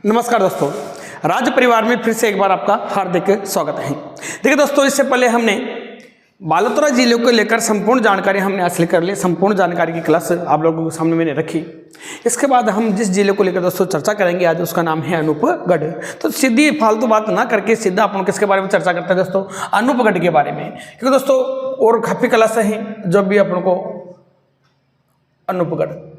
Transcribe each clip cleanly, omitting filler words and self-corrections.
नमस्कार दोस्तों, राज्य परिवार में फिर से एक बार आपका हार्दिक स्वागत है। देखिए दोस्तों, इससे पहले हमने बालोतरा जिले को लेकर संपूर्ण जानकारी हमने हासिल कर ली। संपूर्ण जानकारी की क्लास आप लोगों के सामने मैंने रखी। इसके बाद हम जिस जिले को लेकर दोस्तों चर्चा करेंगे आज, उसका नाम है अनूपगढ़। तो सीधी फालतू बात ना करके सीधा अपन किसके बारे में चर्चा करते हैं दोस्तों? अनूपगढ़ के बारे में। क्योंकि दोस्तों और काफी क्लास हैं जब भी अपन को अनूपगढ़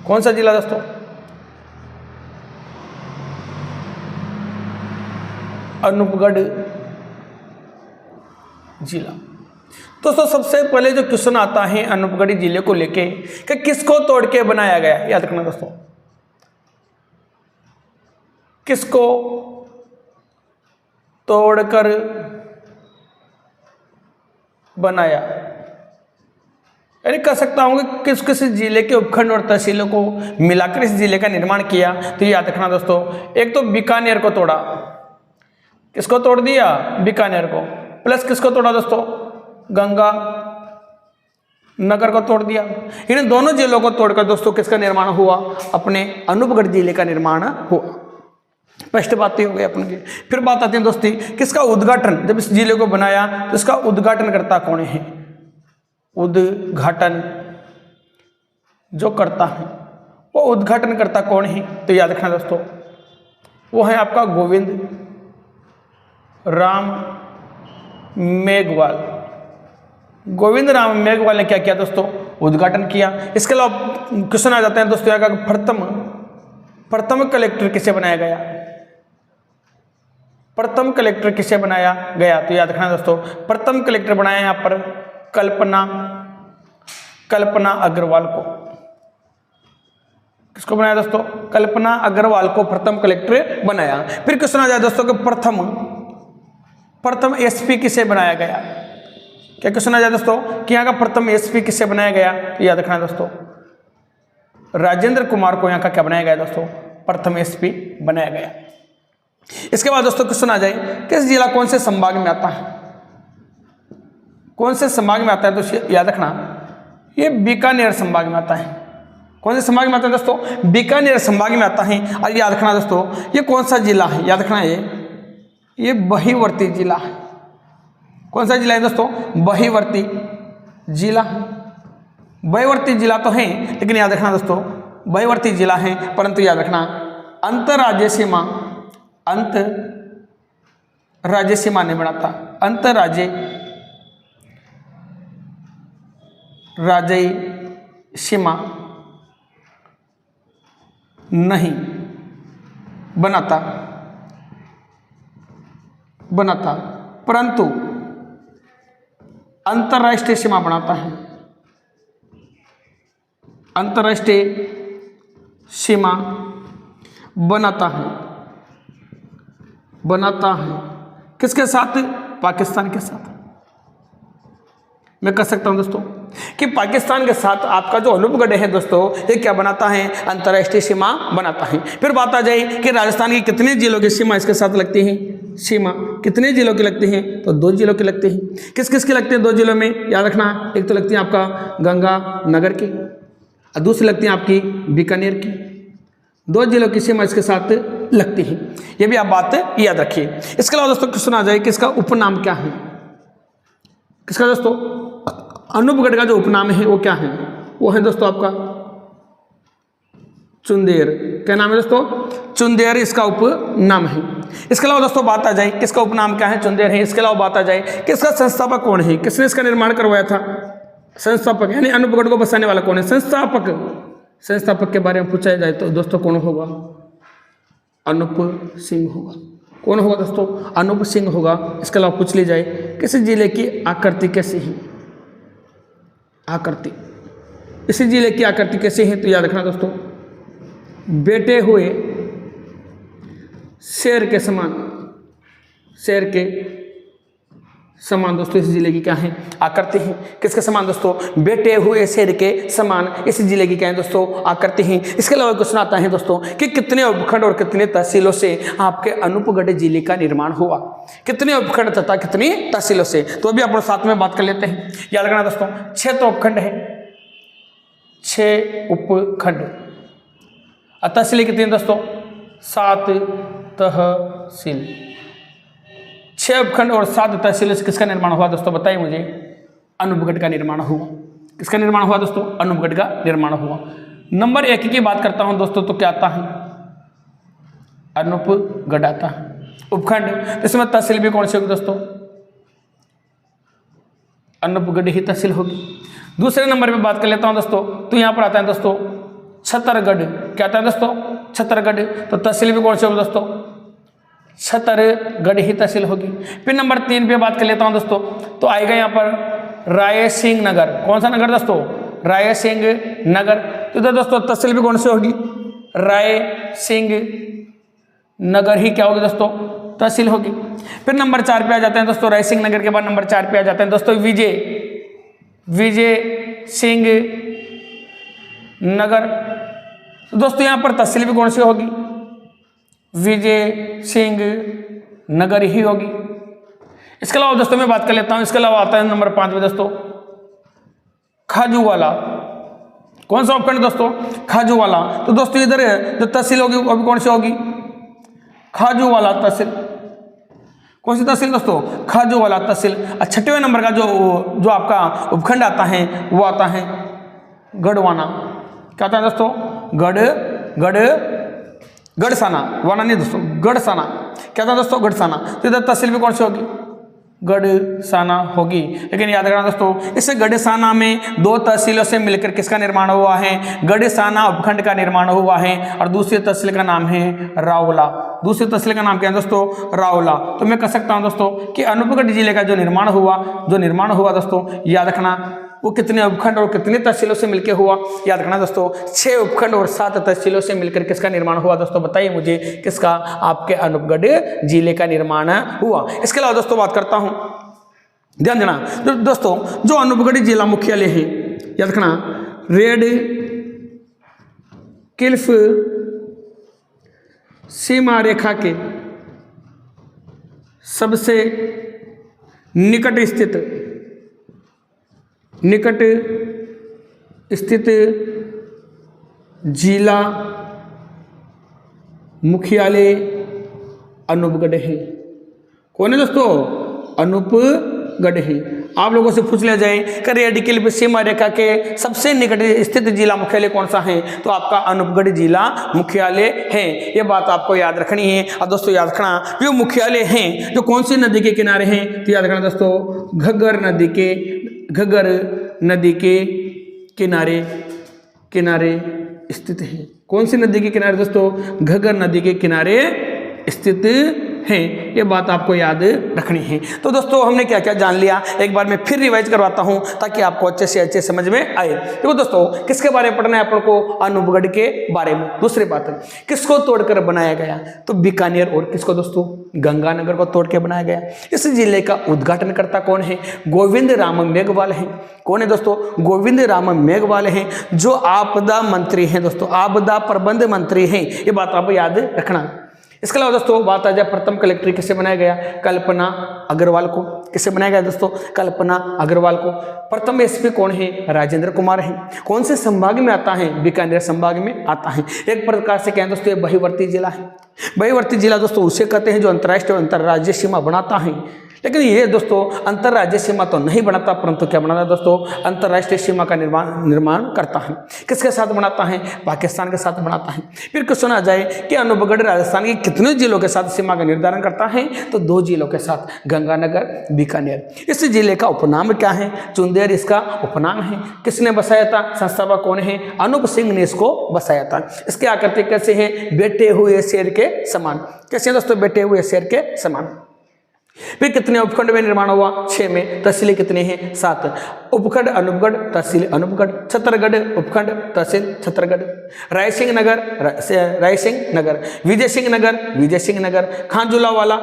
कौन सा जिला दोस्तों? अनूपगढ़ जिला। दोस्तों सबसे पहले जो क्वेश्चन आता है अनूपगढ़ जिले को लेके कि किसको तोड़ के बनाया गया, याद रखना दोस्तों, किसको तोड़कर बनाया, यानी कह सकता हूं कि किस किस जिले के उपखंड और तहसीलों को मिलाकर इस जिले का निर्माण किया। तो याद रखना दोस्तों, एक तो बीकानेर को तोड़ा, किसको तोड़ दिया? बीकानेर को। प्लस किसको तोड़ा दोस्तों? गंगा नगर को तोड़ दिया। इन दोनों जिलों को तोड़कर दोस्तों किसका निर्माण हुआ? अपने अनूपगढ़ जिले का निर्माण हुआ। स्पष्ट बातें हो गई अपन की। फिर बात आती है दोस्ती, किसका उद्घाटन, जब इस जिले को बनाया तो इसका उद्घाटन करता कौन है? उद्घाटन जो करता है वो उद्घाटन करता कौन है? तो याद रखना दोस्तों, वो है आपका गोविंद राम मेघवाल। गोविंद राम मेघवाल ने क्या किया दोस्तों? उद्घाटन किया। इसके अलावा क्वेश्चन आ जाते हैं दोस्तों यहाँ का, प्रथम कलेक्टर किसे बनाया गया? प्रथम कलेक्टर किसे बनाया गया? तो याद रखना दोस्तों, प्रथम कलेक्टर बनाया यहाँ पर कल्पना अग्रवाल को। किसको बनाया दोस्तों? कल्पना अग्रवाल को प्रथम कलेक्टर बनाया। फिर क्वेश्चन आ जाए दोस्तों कि प्रथम एसपी किसे बनाया गया? क्या क्वेश्चन आ जाए दोस्तों कि यहाँ का प्रथम एसपी किसे बनाया गया? तो याद रखना दोस्तों, राजेंद्र कुमार को यहाँ का क्या बनाया गया दोस्तों? प्रथम एसपी बनाया गया। इसके बाद दोस्तों क्वेश्चन आ जाए, किस जिला कौन से संभाग में आता है? कौन से संभाग में आता है? तो याद रखना, ये बीकानेर संभाग में आता है। कौन से संभाग में आता है दोस्तों? बीकानेर संभाग में आता है। और याद रखना दोस्तों, ये कौन सा जिला है? याद रखना, ये बहिवर्ती जिला है। कौन सा जिला है दोस्तों? बहिवर्ती जिला है। बहिवर्ती जिला तो है, लेकिन याद रखना दोस्तों बहिवर्ती जिला है, परंतु याद रखना अंतरराज्यीय सीमा नहीं बनाता। अंतरराज्यीय सीमा नहीं बनाता, परंतु अंतरराष्ट्रीय सीमा बनाता है। अंतरराष्ट्रीय सीमा बनाता है। किसके साथ? पाकिस्तान के साथ। मैं कह सकता हूं दोस्तों कि पाकिस्तान के साथ आपका जो अनूपगढ़ है दोस्तों, ये क्या बनाता है? अंतरराष्ट्रीय सीमा बनाता है। फिर बात आ जाए कि राजस्थान की कितने जिलों की सीमा इसके साथ लगती है? सीमा कितने जिलों की लगती हैं? तो 2 जिलों की लगती हैं। किस किस की लगती हैं 2 जिलों में? याद रखना, एक तो लगती है आपका गंगा नगर की और दूसरी लगती है आपकी बीकानेर की। 2 जिलों की सीमा इसके साथ लगती है। ये भी आप बात याद रखिए। इसके अलावा दोस्तों क्वेश्चन आ जाए, किसका उपनाम क्या है? किसका दोस्तों? अनूपगढ़ का जो उपनाम है वो क्या है? वो है दोस्तों आपका चुंदेर। क्या नाम है दोस्तों? चुंदेर इसका उपनाम है। इसके अलावा दोस्तों बात आ जाए, किसका उपनाम क्या है? चुंदेर है। इसके अलावा बात आ जाए, किसका संस्थापक कौन है? किसने इसका निर्माण करवाया था? संस्थापक यानी अनूपगढ़ को बसाने वाला कौन है? संस्थापक के बारे में पूछा जाए तो दोस्तों कौन होगा? अनूप सिंह होगा। कौन होगा दोस्तों? अनूप सिंह होगा। इसके अलावा पूछ ली जाए, किस जिले की आकृति कैसी है? आकृति, इसी जिले की आकृति कैसी है? तो याद रखना दोस्तों, बेटे हुए शेर के समान दोस्तों इस जिले की क्या है? आकृति है। किसके समान दोस्तों? बेटे हुए शेर के समान इस जिले की क्या है दोस्तों? आकृति है। इसके अलावा क्वेश्चन आता है दोस्तों कि कितने उपखंड और कितने तहसीलों से आपके अनूपगढ़ जिले का निर्माण हुआ? कितने उपखंड तथा कितनी तहसीलों से? तो अभी अपन साथ में बात कर लेते हैं। याद रखना दोस्तों, 6 तो उपखंड है, 6 उपखंड। तहसीलें कितनी हैं दोस्तों? 7 तहसील। 6 उपखंड और 7 तहसीलों से किसका निर्माण हुआ दोस्तों? बताइए मुझे। अनूपगढ़ का निर्माण हुआ। किसका निर्माण हुआ दोस्तों? अनूपगढ़ का निर्माण हुआ। नंबर 1 की बात करता हूं दोस्तों, तो क्या आता है? अनूपगढ़ आता है। उपखंड, इसमें तहसील भी कौन सी होगी दोस्तों? अनूपगढ़ ही तहसील होगी। दूसरे नंबर पे बात कर लेता हूं दोस्तों, तो यहां पर आता है दोस्तों छतरगढ़। क्या आता है दोस्तों? छतरगढ़। तो तहसील भी कौन सी होगी दोस्तों? छतरगढ़ ही तहसील होगी। फिर नंबर 3 पे बात कर लेता हूं दोस्तों, तो आएगा यहाँ पर रायसिंह नगर। कौन सा नगर दोस्तों? रायसिंह नगर। तो इधर दोस्तों तहसील भी कौन सी होगी? रायसिंह नगर ही क्या होगी दोस्तों? तहसील होगी। फिर नंबर 4 पे आ जाते हैं दोस्तों, रायसिंह नगर के बाद नंबर 4 पे आ जाते हैं दोस्तों विजय सिंह नगर। तो दोस्तों यहाँ पर तहसील भी कौन सी होगी? विजय सिंह नगर ही होगी। इसके अलावा दोस्तों मैं बात कर लेता हूं, इसके अलावा आता है नंबर 5 में दोस्तों खाजूवाला। कौन सा उपखंड दोस्तों? खाजूवाला। तो दोस्तों इधर जो तहसील होगी वो भी कौन सी होगी? खाजूवाला तहसील। कौन सी तहसील दोस्तों? खाजूवाला तहसील। 6वें नंबर का जो आपका उपखंड आता है वो आता है गढ़वाना। क्या आता है दोस्तों? गढ़साना। वाना नहीं दोस्तों, गढ़साना। क्या था दोस्तों? गढ़साना। तो इधर तहसील भी कौन सी होगी? गढ़साना होगी। लेकिन याद रखना दोस्तों, इस गढ़साना में 2 तहसीलों से मिलकर किसका निर्माण हुआ है? गढ़साना उपखंड का निर्माण हुआ है। और दूसरी तहसील का नाम है रावला। दूसरी तहसील का नाम क्या है दोस्तों? रावला। तो मैं कह सकता हूं दोस्तों कि अनूपगढ़ जिले का जो निर्माण हुआ दोस्तों, याद रखना वो कितने उपखंड और कितने तहसीलों से मिलकर हुआ? याद रखना दोस्तों 6 उपखंड और 7 तहसीलों से मिलकर किसका निर्माण हुआ दोस्तों? बताइए मुझे, किसका? आपके अनूपगढ़ जिले का निर्माण हुआ। इसके अलावा दोस्तों बात करता हूं, ध्यान देना दोस्तों, जो अनूपगढ़ जिला मुख्यालय है, याद रखना रेड क्लिफ सीमा रेखा के सबसे निकट स्थित जिला मुख्यालय अनूपगढ़ है। कौन है दोस्तों? अनूपगढ़ है। आप लोगों से पूछ लिया जाए कि रेड क्लिफ सीमा रेखा के सबसे निकट स्थित जिला मुख्यालय कौन सा है, तो आपका अनूपगढ़ जिला मुख्यालय है। ये बात आपको याद रखनी है। और दोस्तों याद रखना, जो मुख्यालय हैं जो कौन सी नदी के किनारे हैं, तो याद रखना दोस्तों घग्गर नदी के किनारे स्थित है। कौन सी नदी के किनारे दोस्तों? घग्गर नदी के किनारे स्थित हैं। ये बात आपको याद रखनी है। तो दोस्तों हमने क्या क्या जान लिया, एक बार मैं फिर रिवाइज करवाता हूं ताकि आपको अच्छे से अच्छे समझ में आए। देखो दोस्तों, किसके बारे में पढ़ना है अपन को? अनूपगढ़ के बारे में। दूसरी बात, किसको तोड़कर बनाया गया? तो बीकानेर और किसको दोस्तों? गंगानगर को तोड़ के बनाया गया। इस जिले का उद्घाटनकर्ता कौन है? गोविंद राम मेघवाल है। कौन है दोस्तों? गोविंद राम मेघवाल हैं, जो आपदा मंत्री हैं दोस्तों, आपदा प्रबंध मंत्री हैं। ये बात आप याद रखना। इसके अलावा दोस्तों बात आ जाए प्रथम कलेक्टर किससे बनाया गया? कल्पना अग्रवाल को। किससे बनाया गया दोस्तों? कल्पना अग्रवाल को। प्रथम एसपी कौन है? राजेंद्र कुमार है। कौन से संभाग में आता है? बीकानेर संभाग में आता है। एक प्रकार से कहें दोस्तों ये बहिवर्ती जिला है। बहिवर्ती जिला दोस्तों उसे कहते हैं जो अंतर्राष्ट्रीय और अंतर्राज्यीय सीमा बनाता है। लेकिन ये दोस्तों अंतर्राज्यीय सीमा तो नहीं बनाता, परंतु क्या बनाता है दोस्तों? अंतर्राष्ट्रीय सीमा का निर्माण करता है। किसके साथ बनाता है? पाकिस्तान के साथ बनाता है। फिर क्वेश्चन आ जाए कि अनूपगढ़ राजस्थान के कितने जिलों के साथ सीमा का निर्धारण करता है? तो 2 जिलों के साथ, गंगानगर, बीकानेर। इस जिले का उपनाम क्या है? चुंदेर इसका उपनाम है। किसने बसाया था? संस्थापक कौन है? अनूप सिंह ने इसको बसाया था। इसके आकृति कैसे है? बैठे हुए शेर के समान। कैसे दोस्तों? बैठे हुए शेर के समान। फिर कितने उपखंड में निर्माण हुआ? 6 में। तहसीलें कितने हैं? 7। उपखंड अनूपगढ़, तहसील अनूपगढ़। छतरगढ़ उपखंड, तहसील छतरगढ़। रायसिंह नगर, विजय सिंह नगर। खांजुलावाला,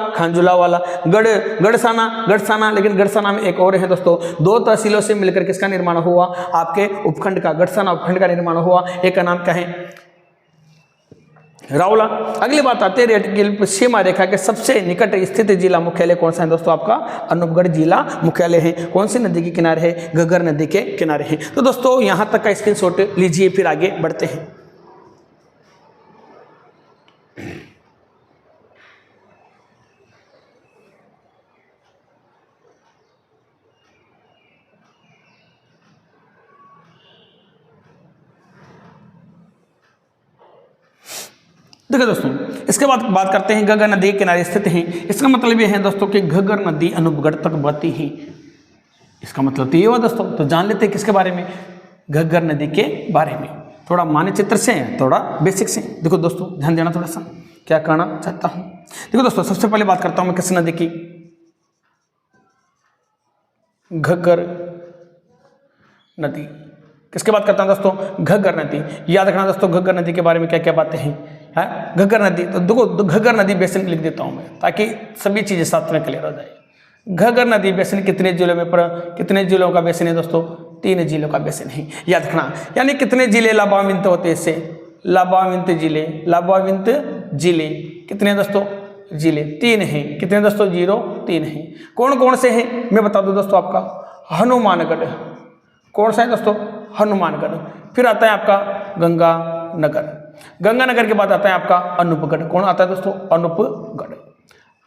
गढ़साना। लेकिन गढ़साना में एक और है दोस्तों, 2 तहसीलों से मिलकर किसका निर्माण हुआ? आपके उपखंड का, गढ़साना उपखंड का निर्माण हुआ। एक का नाम क्या है? रावला। अगली बात आते हैं रेड क्लिफ सीमा रेखा के सबसे निकट स्थित जिला मुख्यालय कौन सा है दोस्तों? आपका अनूपगढ़ जिला मुख्यालय है। कौन सी नदी के किनारे है? घग्गर नदी के किनारे है। तो दोस्तों यहां तक का स्क्रीनशॉट लीजिए, फिर आगे बढ़ते हैं। देखो दोस्तों, इसके बाद बात करते हैं घग्गर नदी के किनारे स्थित है। इसका मतलब ये है दोस्तों कि घग्गर नदी अनूपगढ़ तक बहती है। इसका मतलब तो ये हुआ दोस्तों। तो जान लेते हैं किसके बारे में, घग्गर नदी के बारे में, थोड़ा मानचित्र से, थोड़ा बेसिक से। देखो दोस्तों, ध्यान देना थोड़ा सा, क्या कहना चाहता हूँ। देखो दोस्तों, सबसे पहले बात करता हूँ मैं किस नदी की, घग्गर नदी। किसके बात करता हूँ दोस्तों, घग्गर नदी। याद रखना दोस्तों, घग्गर नदी के बारे में क्या क्या बातें हैं। घग्गर नदी, तो देखो घग्गर नदी बेसिन लिख देता हूँ मैं, ताकि सभी चीजें साथ में क्लियर हो जाए। घग्गर नदी बेसिन कितने जिलों में कितने जिलों का बेसिन है दोस्तों, 3 जिलों का बेसिन है। याद रखना, यानी कितने जिले लाभान्वित होते हैं इससे, लाभान्वित जिले कितने दोस्तों, जिले 3 हैं। कितने दोस्तों, 3 हैं। कौन कौन से हैं मैं बता दूं दोस्तों, आपका हनुमानगढ़, कौन सा है दोस्तों, हनुमानगढ़। फिर आता है आपका गंगानगर, गंगानगर के बाद आता है आपका अनूपगढ़। कौन आता है दोस्तों,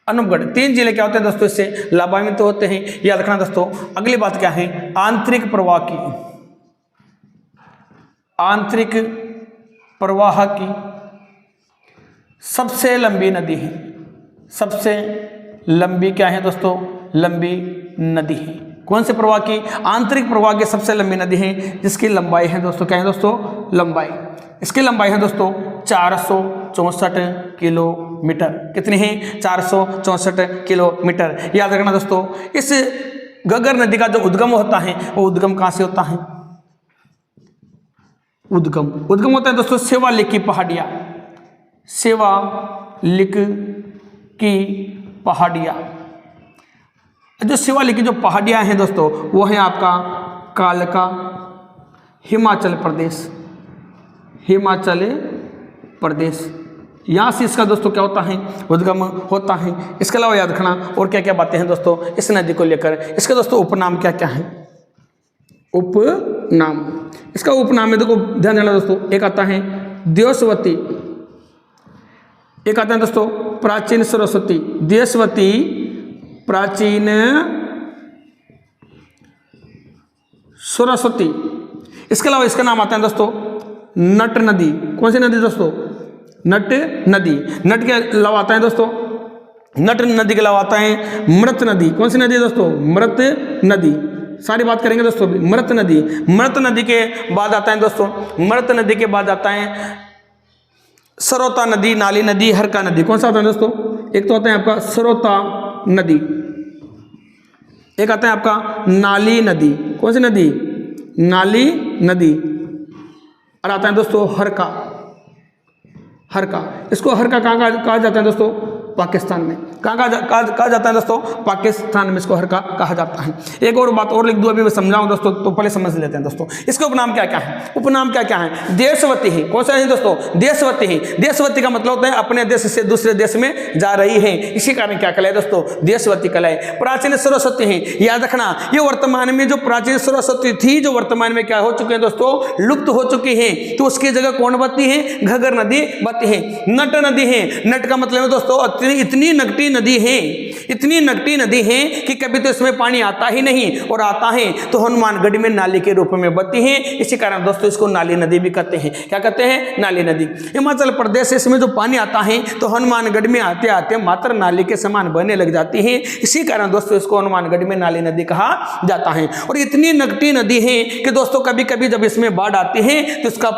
अनूपगढ़। 3 जिले क्या होते हैं दोस्तों, इससे लाभान्वित होते हैं। याद रखना दोस्तों। अगली बात क्या है, आंतरिक प्रवाह की सबसे लंबी नदी है। सबसे लंबी क्या है दोस्तों, लंबी नदी है। कौन से प्रवाह की, आंतरिक प्रवाह की सबसे लंबी नदी है, जिसकी लंबाई है दोस्तों, क्या है दोस्तों, लंबाई। इसकी लंबाई है दोस्तों 464 किलोमीटर। कितनी है, 464 किलोमीटर। याद रखना दोस्तों, इस घग्गर नदी का जो उद्गम होता है, वो उद्गम कहाँ से होता है, उद्गम होता है दोस्तों शिवालिक की पहाड़ियाँ, शिवालिक की पहाड़ियाँ। जो शिवालिक की जो पहाड़ियाँ हैं दोस्तों, वो है आपका कालका, हिमाचल प्रदेश। यहाँ से इसका दोस्तों क्या होता है, उद्गम होता है। इसके अलावा याद रखना और क्या क्या बातें हैं दोस्तों इस नदी को लेकर। इसके दोस्तों उपनाम क्या क्या है, उपनाम। इसका उपनाम है, देखो ध्यान देना दोस्तों, एक आता है देशवती, एक आता है दोस्तों प्राचीन सरस्वती, देशवती, प्राचीन सरस्वती। इसके अलावा इसका नाम आता है दोस्तों नट नदी। कौन सी नदी दोस्तों, नट नदी। नट के अलावा आता है दोस्तों, नट नदी के अलावा आता है मृत नदी। कौन सी नदी दोस्तों, मृत नदी। सारी बात करेंगे दोस्तों, मृत नदी। मृत नदी के बाद आता है दोस्तों, मृत नदी के बाद आता है सरोता नदी, नाली नदी, हरका नदी। कौन सा आता है दोस्तों, एक तो आता है आपका सरोता नदी, एक आता है आपका नाली नदी। कौन सी नदी, नाली नदी। और आता है दोस्तों हरका। इसको हरका कहाँ कहा जाता है दोस्तों, पाकिस्तान में। कहाँ कहा जाता है दोस्तों, पाकिस्तान में इसको हरका कहा जाता है। एक और बात और लिख दूँ, अभी मैं समझाऊँ दोस्तों, तो पहले समझ लेते हैं दोस्तों। इसके उपनाम क्या क्या है, उपनाम क्या क्या है, देशवती है। कौन सा है दोस्तों, देशवती है। देशवती का मतलब होता है अपने देश से दूसरे देश में जा रही है, इसी कारण क्या कहलाए दोस्तों, देशवती कहलाए। प्राचीन सरस्वती है। याद रखना, ये वर्तमान में जो प्राचीन सरस्वती थी, जो वर्तमान में क्या हो चुके हैं दोस्तों, लुप्त हो चुकी है, तो उसकी जगह कौन बहती है, घग्गर नदी बहती है। नट नदी है। नट का मतलब है दोस्तों इतनी नकटी नदी है कि कभी तो इसमें पानी आता ही नहीं, और आता है तो हनुमानगढ़ में नाली के रूप में बहती है। इसी कारण दोस्तों इसको नाली नदी भी कहते हैं। क्या कहते हैं, नाली नदी। हिमाचल प्रदेश से इसमें जो पानी आता है तो हनुमानगढ़ में आते आते मात्र नाली के समान बहने लग जाती है। इसी कारण दोस्तों इसको हनुमानगढ़ में नाली नदी कहा जाता है। और इतनी नकटी नदी है कि दोस्तों कभी कभी जब इसमें बाढ़ आती है तो इसका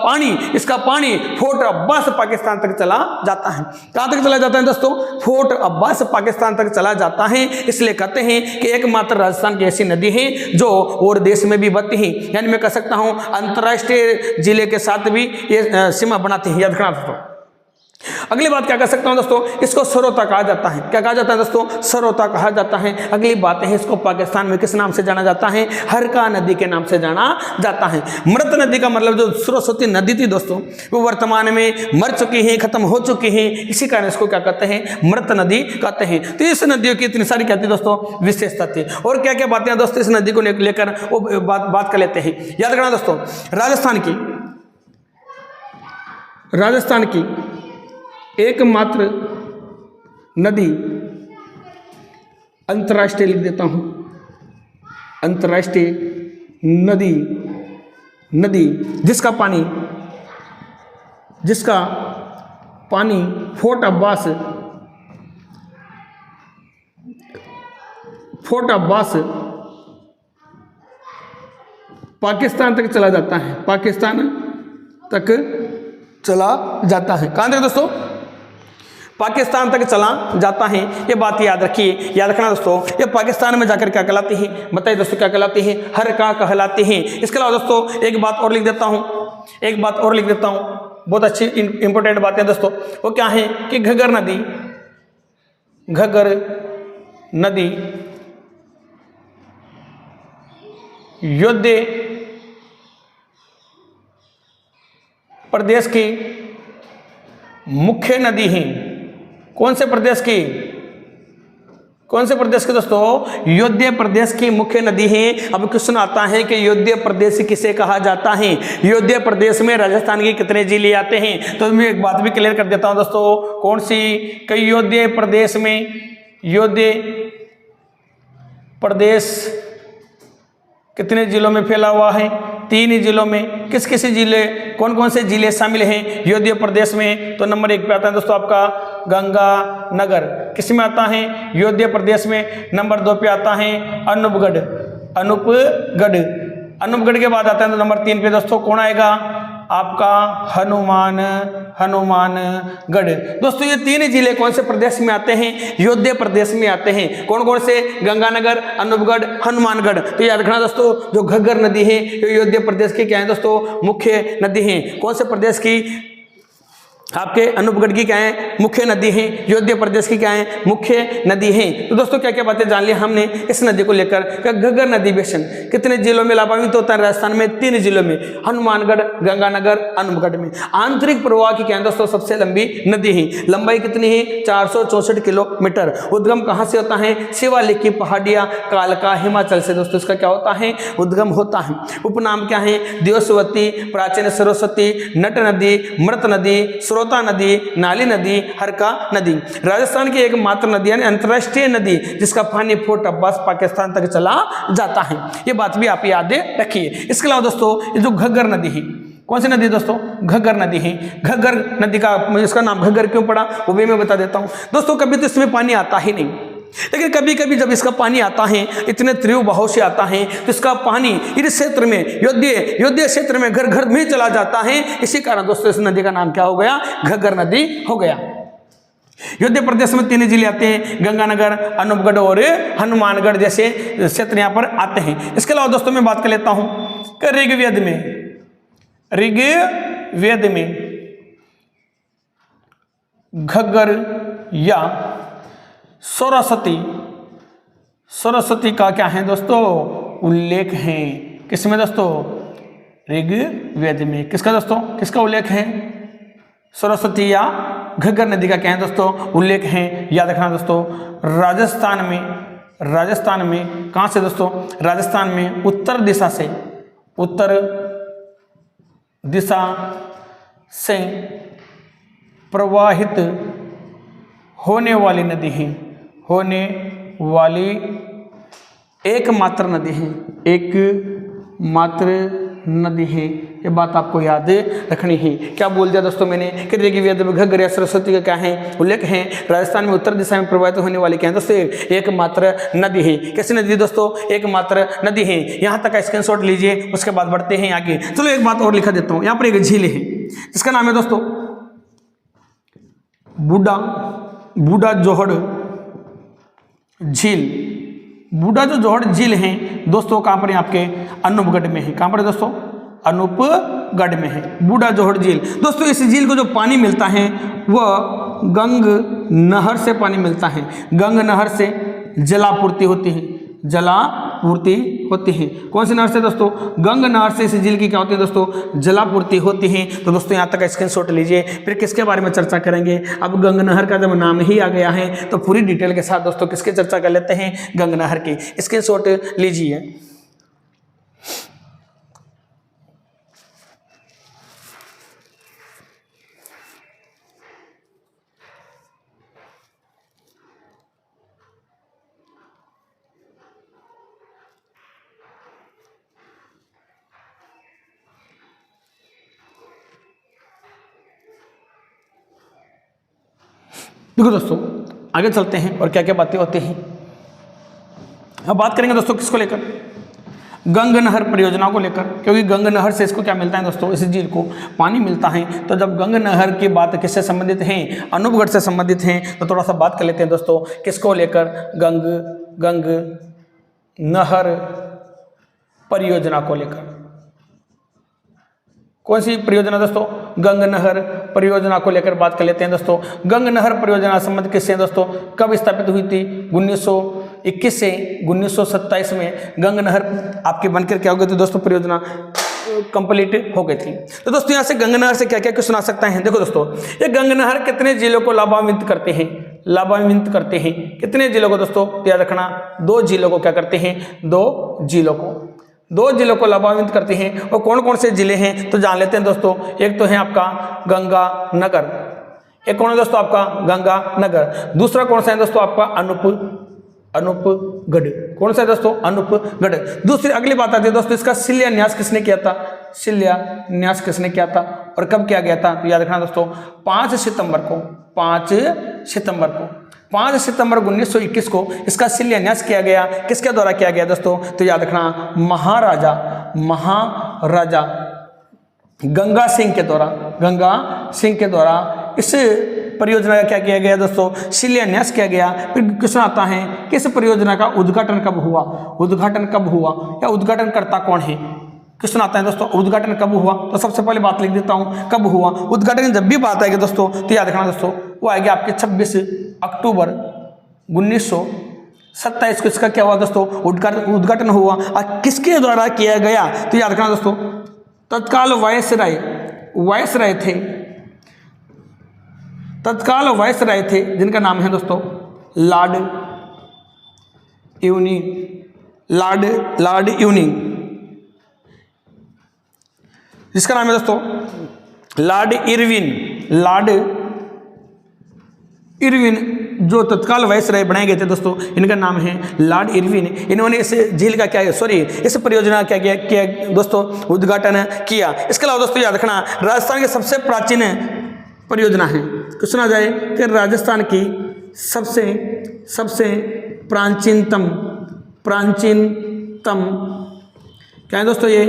पानी फोर्ट अब्बास पाकिस्तान तक चला जाता है। कहां तक चला जाता है दोस्तों, फोर्ट अब्बास पाकिस्तान तक चला जाता है। इसलिए कहते हैं कि एकमात्र राजस्थान की ऐसी नदी है जो और देश में भी बहती है, यानी मैं कह सकता हूं अंतर्राष्ट्रीय जिले के साथ भी ये सीमा बनाती है। याद रखना दोस्तों। अगली बात क्या कह सकता हूं दोस्तों, इसको सरोता कहा जाता है। क्या कहा जाता है दोस्तों, सरोता कहा जाता है। अगली बात है, इसको पाकिस्तान में किस नाम से जाना जाता है, हरका नदी के नाम से जाना जाता है। मृत नदी का मतलब जो सरस्वती नदी थी दोस्तों, वो वर्तमान में मर चुकी है, खत्म हो चुकी है, इसी कारण इसको क्या कहते हैं, मृत नदी कहते हैं। तो इस नदियों की इतनी सारी कहती दोस्तों विशेषता थी। और क्या क्या बातें दोस्तों इस नदी को लेकर वो बात कर लेते हैं। याद रखना दोस्तों, राजस्थान की एकमात्र नदी, अंतर्राष्ट्रीय लिख देता हूं, अंतर्राष्ट्रीय नदी जिसका पानी फोर्ट अब्बास पाकिस्तान तक चला जाता है, पाकिस्तान तक चला जाता है। कहाँ तक दोस्तों? पाकिस्तान तक चला जाता है। ये बात याद रखिए, याद रखना दोस्तों। ये पाकिस्तान में जाकर क्या कहलाती है? बताइए दोस्तों, क्या कहलाती है? हरका कहलाती है। इसके अलावा दोस्तों एक बात और लिख देता हूँ, बहुत अच्छी इंपॉर्टेंट बात है दोस्तों। वो क्या है कि घग्गर नदी योद्धे प्रदेश की मुख्य नदी है। कौन से प्रदेश की दोस्तों? योद्धे प्रदेश की मुख्य नदी है। अब क्वेश्चन आता है कि योद्धे प्रदेश किसे कहा जाता है? योद्धे प्रदेश में राजस्थान के कितने जिले आते हैं? तो मैं एक बात भी क्लियर कर देता हूं दोस्तों। कौन सी? कि योद्धे प्रदेश कितने जिलों में फैला हुआ है? 3 जिलों में। किस जिले, कौन से जिले शामिल हैं योद्धे प्रदेश में? तो नंबर 1 पे आता है दोस्तों आपका गंगानगर। किस में आता है? योद्धे प्रदेश में। नंबर 2 पे आता है अनूपगढ़। अनूपगढ़ के बाद आता है तो नंबर 3 पे दोस्तों कौन आएगा? आपका हनुमानगढ़। दोस्तों ये 3 जिले कौन से प्रदेश में आते हैं? योद्धे प्रदेश में आते हैं। कौन से? गंगानगर, अनूपगढ़, हनुमानगढ़। तो याद रखना दोस्तों, जो घग्गर नदी है ये योद्धे प्रदेश की क्या है दोस्तों? मुख्य नदी है। कौन से प्रदेश की? आपके अनूपगढ़ की क्या है? मुख्य नदी है। योद्धे प्रदेश की क्या है? मुख्य नदी है। तो दोस्तों क्या क्या बातें जान ली हमने इस नदी को लेकर? घग्गर नदी बेसिन कितने जिलों में लाभान्वित होता है? राजस्थान में 3 जिलों में, हनुमानगढ़, गंगानगर, अनूपगढ़ में। आंतरिक प्रवाह की क्या है दोस्तों? सबसे लंबी नदी है। लंबाई कितनी है? 464 किलोमीटर। उद्गम कहाँ से होता है? शिवालिक की पहाड़ियां, कालका, हिमाचल से दोस्तों इसका क्या होता है? उद्गम होता है। उपनाम क्या है? देवस्वती, प्राचीन सरस्वती, नट नदी, मृत नदी, श्रोता नदी, नाली नदी, हरका नदी। राजस्थान की एकमात्र नदी यानी अंतर्राष्ट्रीय नदी जिसका पानी फोर्ट अब्बास पाकिस्तान तक चला जाता है। ये बात भी आप याद रखिए। इसके अलावा दोस्तों ये जो घग्गर नदी है, कौन सी नदी दोस्तों? घग्गर नदी है। घग्गर नदी का इसका नाम घग्गर क्यों पड़ा वो भी मैं बता देता हूं दोस्तों। कभी तो इसमें पानी आता ही नहीं, लेकिन कभी कभी जब इसका पानी आता है इतने तीव्र बहाव से आता है तो इसका पानी इस क्षेत्र में योद्धे क्षेत्र में घर घर में चला जाता है। इसी कारण दोस्तों इस नदी का नाम क्या हो गया? घग्गर नदी हो गया। योद्धे प्रदेश में 3 जिले आते हैं, गंगानगर, अनूपगढ़ और हनुमानगढ़ जैसे क्षेत्र यहाँ पर आते हैं। इसके अलावा दोस्तों मैं बात कर लेता हूं कि ऋग्वेद में घग्गर या सरस्वती का क्या है दोस्तों? उल्लेख है। किसमें दोस्तों? ऋग्वेद में। किसका दोस्तों? किसका उल्लेख है? सरस्वती या घग्गर नदी का क्या है दोस्तों? उल्लेख है। याद रखना दोस्तों, राजस्थान में कहां से दोस्तों? राजस्थान में उत्तर दिशा से प्रवाहित होने वाली नदी है। एकमात्र नदी है। ये बात आपको याद रखनी है। क्या बोल दिया दोस्तों मैंने कि ऋग्वेद में घग्गर या सरस्वती का क्या है? उल्लेख है। राजस्थान में उत्तर दिशा में प्रवाहित होने वाली क्या है दोस्तों? एकमात्र नदी है। कैसी नदी दोस्तों? एकमात्र नदी है। यहां तक का स्क्रीनशॉट लीजिए, उसके बाद बढ़ते हैं आगे। चलो एक बात और लिखा देता हूं। यहां पर एक झील है जिसका नाम है दोस्तों बूढ़ा जोहड़ झील। बूढ़ा जो जोहड़ झील है दोस्तों कहां पर है? आपके अनूपगढ़ में है। कहां पर है दोस्तों? अनूपगढ़ में है बूढ़ा जोहड़ झील। दोस्तों इस झील को जो पानी मिलता है वह गंग नहर से पानी मिलता है। गंग नहर से जलापूर्ति होती है। कौन सी नहर से दोस्तों? गंग नहर से इस झील की क्या होती है दोस्तों? जलापूर्ति होती है। तो दोस्तों यहाँ तक का स्क्रीनशॉट लीजिए, फिर किसके बारे में चर्चा करेंगे। अब गंग नहर का जब नाम ही आ गया है तो पूरी डिटेल के साथ दोस्तों किसकी चर्चा कर लेते हैं? गंग नहर की। स्क्रीनशॉट लीजिए। देखो दोस्तों आगे चलते हैं और क्या क्या बातें होती हैं। अब बात करेंगे दोस्तों किसको लेकर, गंग नहर परियोजना को लेकर, क्योंकि गंग नहर से इसको क्या मिलता है दोस्तों, इस झील को पानी मिलता है। तो जब गंग नहर की बात किससे संबंधित हैं, अनूपगढ़ से संबंधित हैं, तो थोड़ा सा बात कर लेते हैं दोस्तों किसको लेकर, गंग नहर परियोजना को लेकर। कौन सी परियोजना दोस्तों, गंग नहर परियोजना को लेकर बात कर लेते हैं दोस्तों। गंग नहर परियोजना संबंध किससे दोस्तों, कब स्थापित हुई थी, 1921 से 1927 में गंग नहर आपके बनकर क्या हो गई थी दोस्तों, परियोजना कंप्लीट हो गई थी। तो दोस्तों यहाँ से गंग नहर से क्या क्या कुछ सुना सकते हैं। देखो दोस्तों ये गंग नहर कितने जिलों को लाभान्वित करते हैं, लाभान्वित करते हैं कितने जिलों को दोस्तों, याद रखना 2 जिलों को क्या करते हैं, 2 जिलों को लाभान्वित करते हैं। और कौन कौन से जिले हैं तो जान लेते हैं दोस्तों। एक तो है आपका गंगानगर, एक कौन है दोस्तों आपका गंगानगर, दूसरा कौन सा है दोस्तों आपका अनूपगढ़। कौन सा है दोस्तों, अनूपगढ़। दूसरी अगली बात आती है दोस्तों इसका शिलान्यास किसने किया था, शिलान्यास किसने किया था और कब किया गया था, तो याद रखना दोस्तों 5 सितंबर को 5 सितंबर 1921 को इसका शिलान्यास किया गया। किसके द्वारा किया गया दोस्तों, तो याद रखना महाराजा गंगा सिंह के द्वारा इस परियोजना का क्या किया गया दोस्तों, शिलान्यास किया गया। फिर क्वेश्चन आता है कि इस परियोजना का उद्घाटन कब हुआ, या उद्घाटन करता कौन है। क्वेश्चन आता है दोस्तों उद्घाटन कब हुआ, तो सबसे पहले बात लिख देता हूं कब हुआ। उद्घाटन जब भी बात आएगी दोस्तों तो याद रखना दोस्तों वो आएगी आपके 26 अक्टूबर 1927 को इसका क्या हुआ दोस्तों, उद्घाटन हुआ। और किसके द्वारा किया गया, तो याद रखना दोस्तों तत्काल वायसराय थे जिनका नाम है दोस्तों लॉर्ड इवनिंग, जिसका नाम है दोस्तों लॉर्ड इरविन, जो तत्काल वायसराय बनाए गए थे दोस्तों, इनका नाम है लॉर्ड इरविन। इन्होंने इस झील का क्या है, इस परियोजना का क्या दोस्तों उद्घाटन किया। इसके अलावा दोस्तों याद रखना राजस्थान की सबसे प्राचीन परियोजना है, कुछ सुना जाए कि राजस्थान की सबसे प्राचीनतम क्या है दोस्तों, ये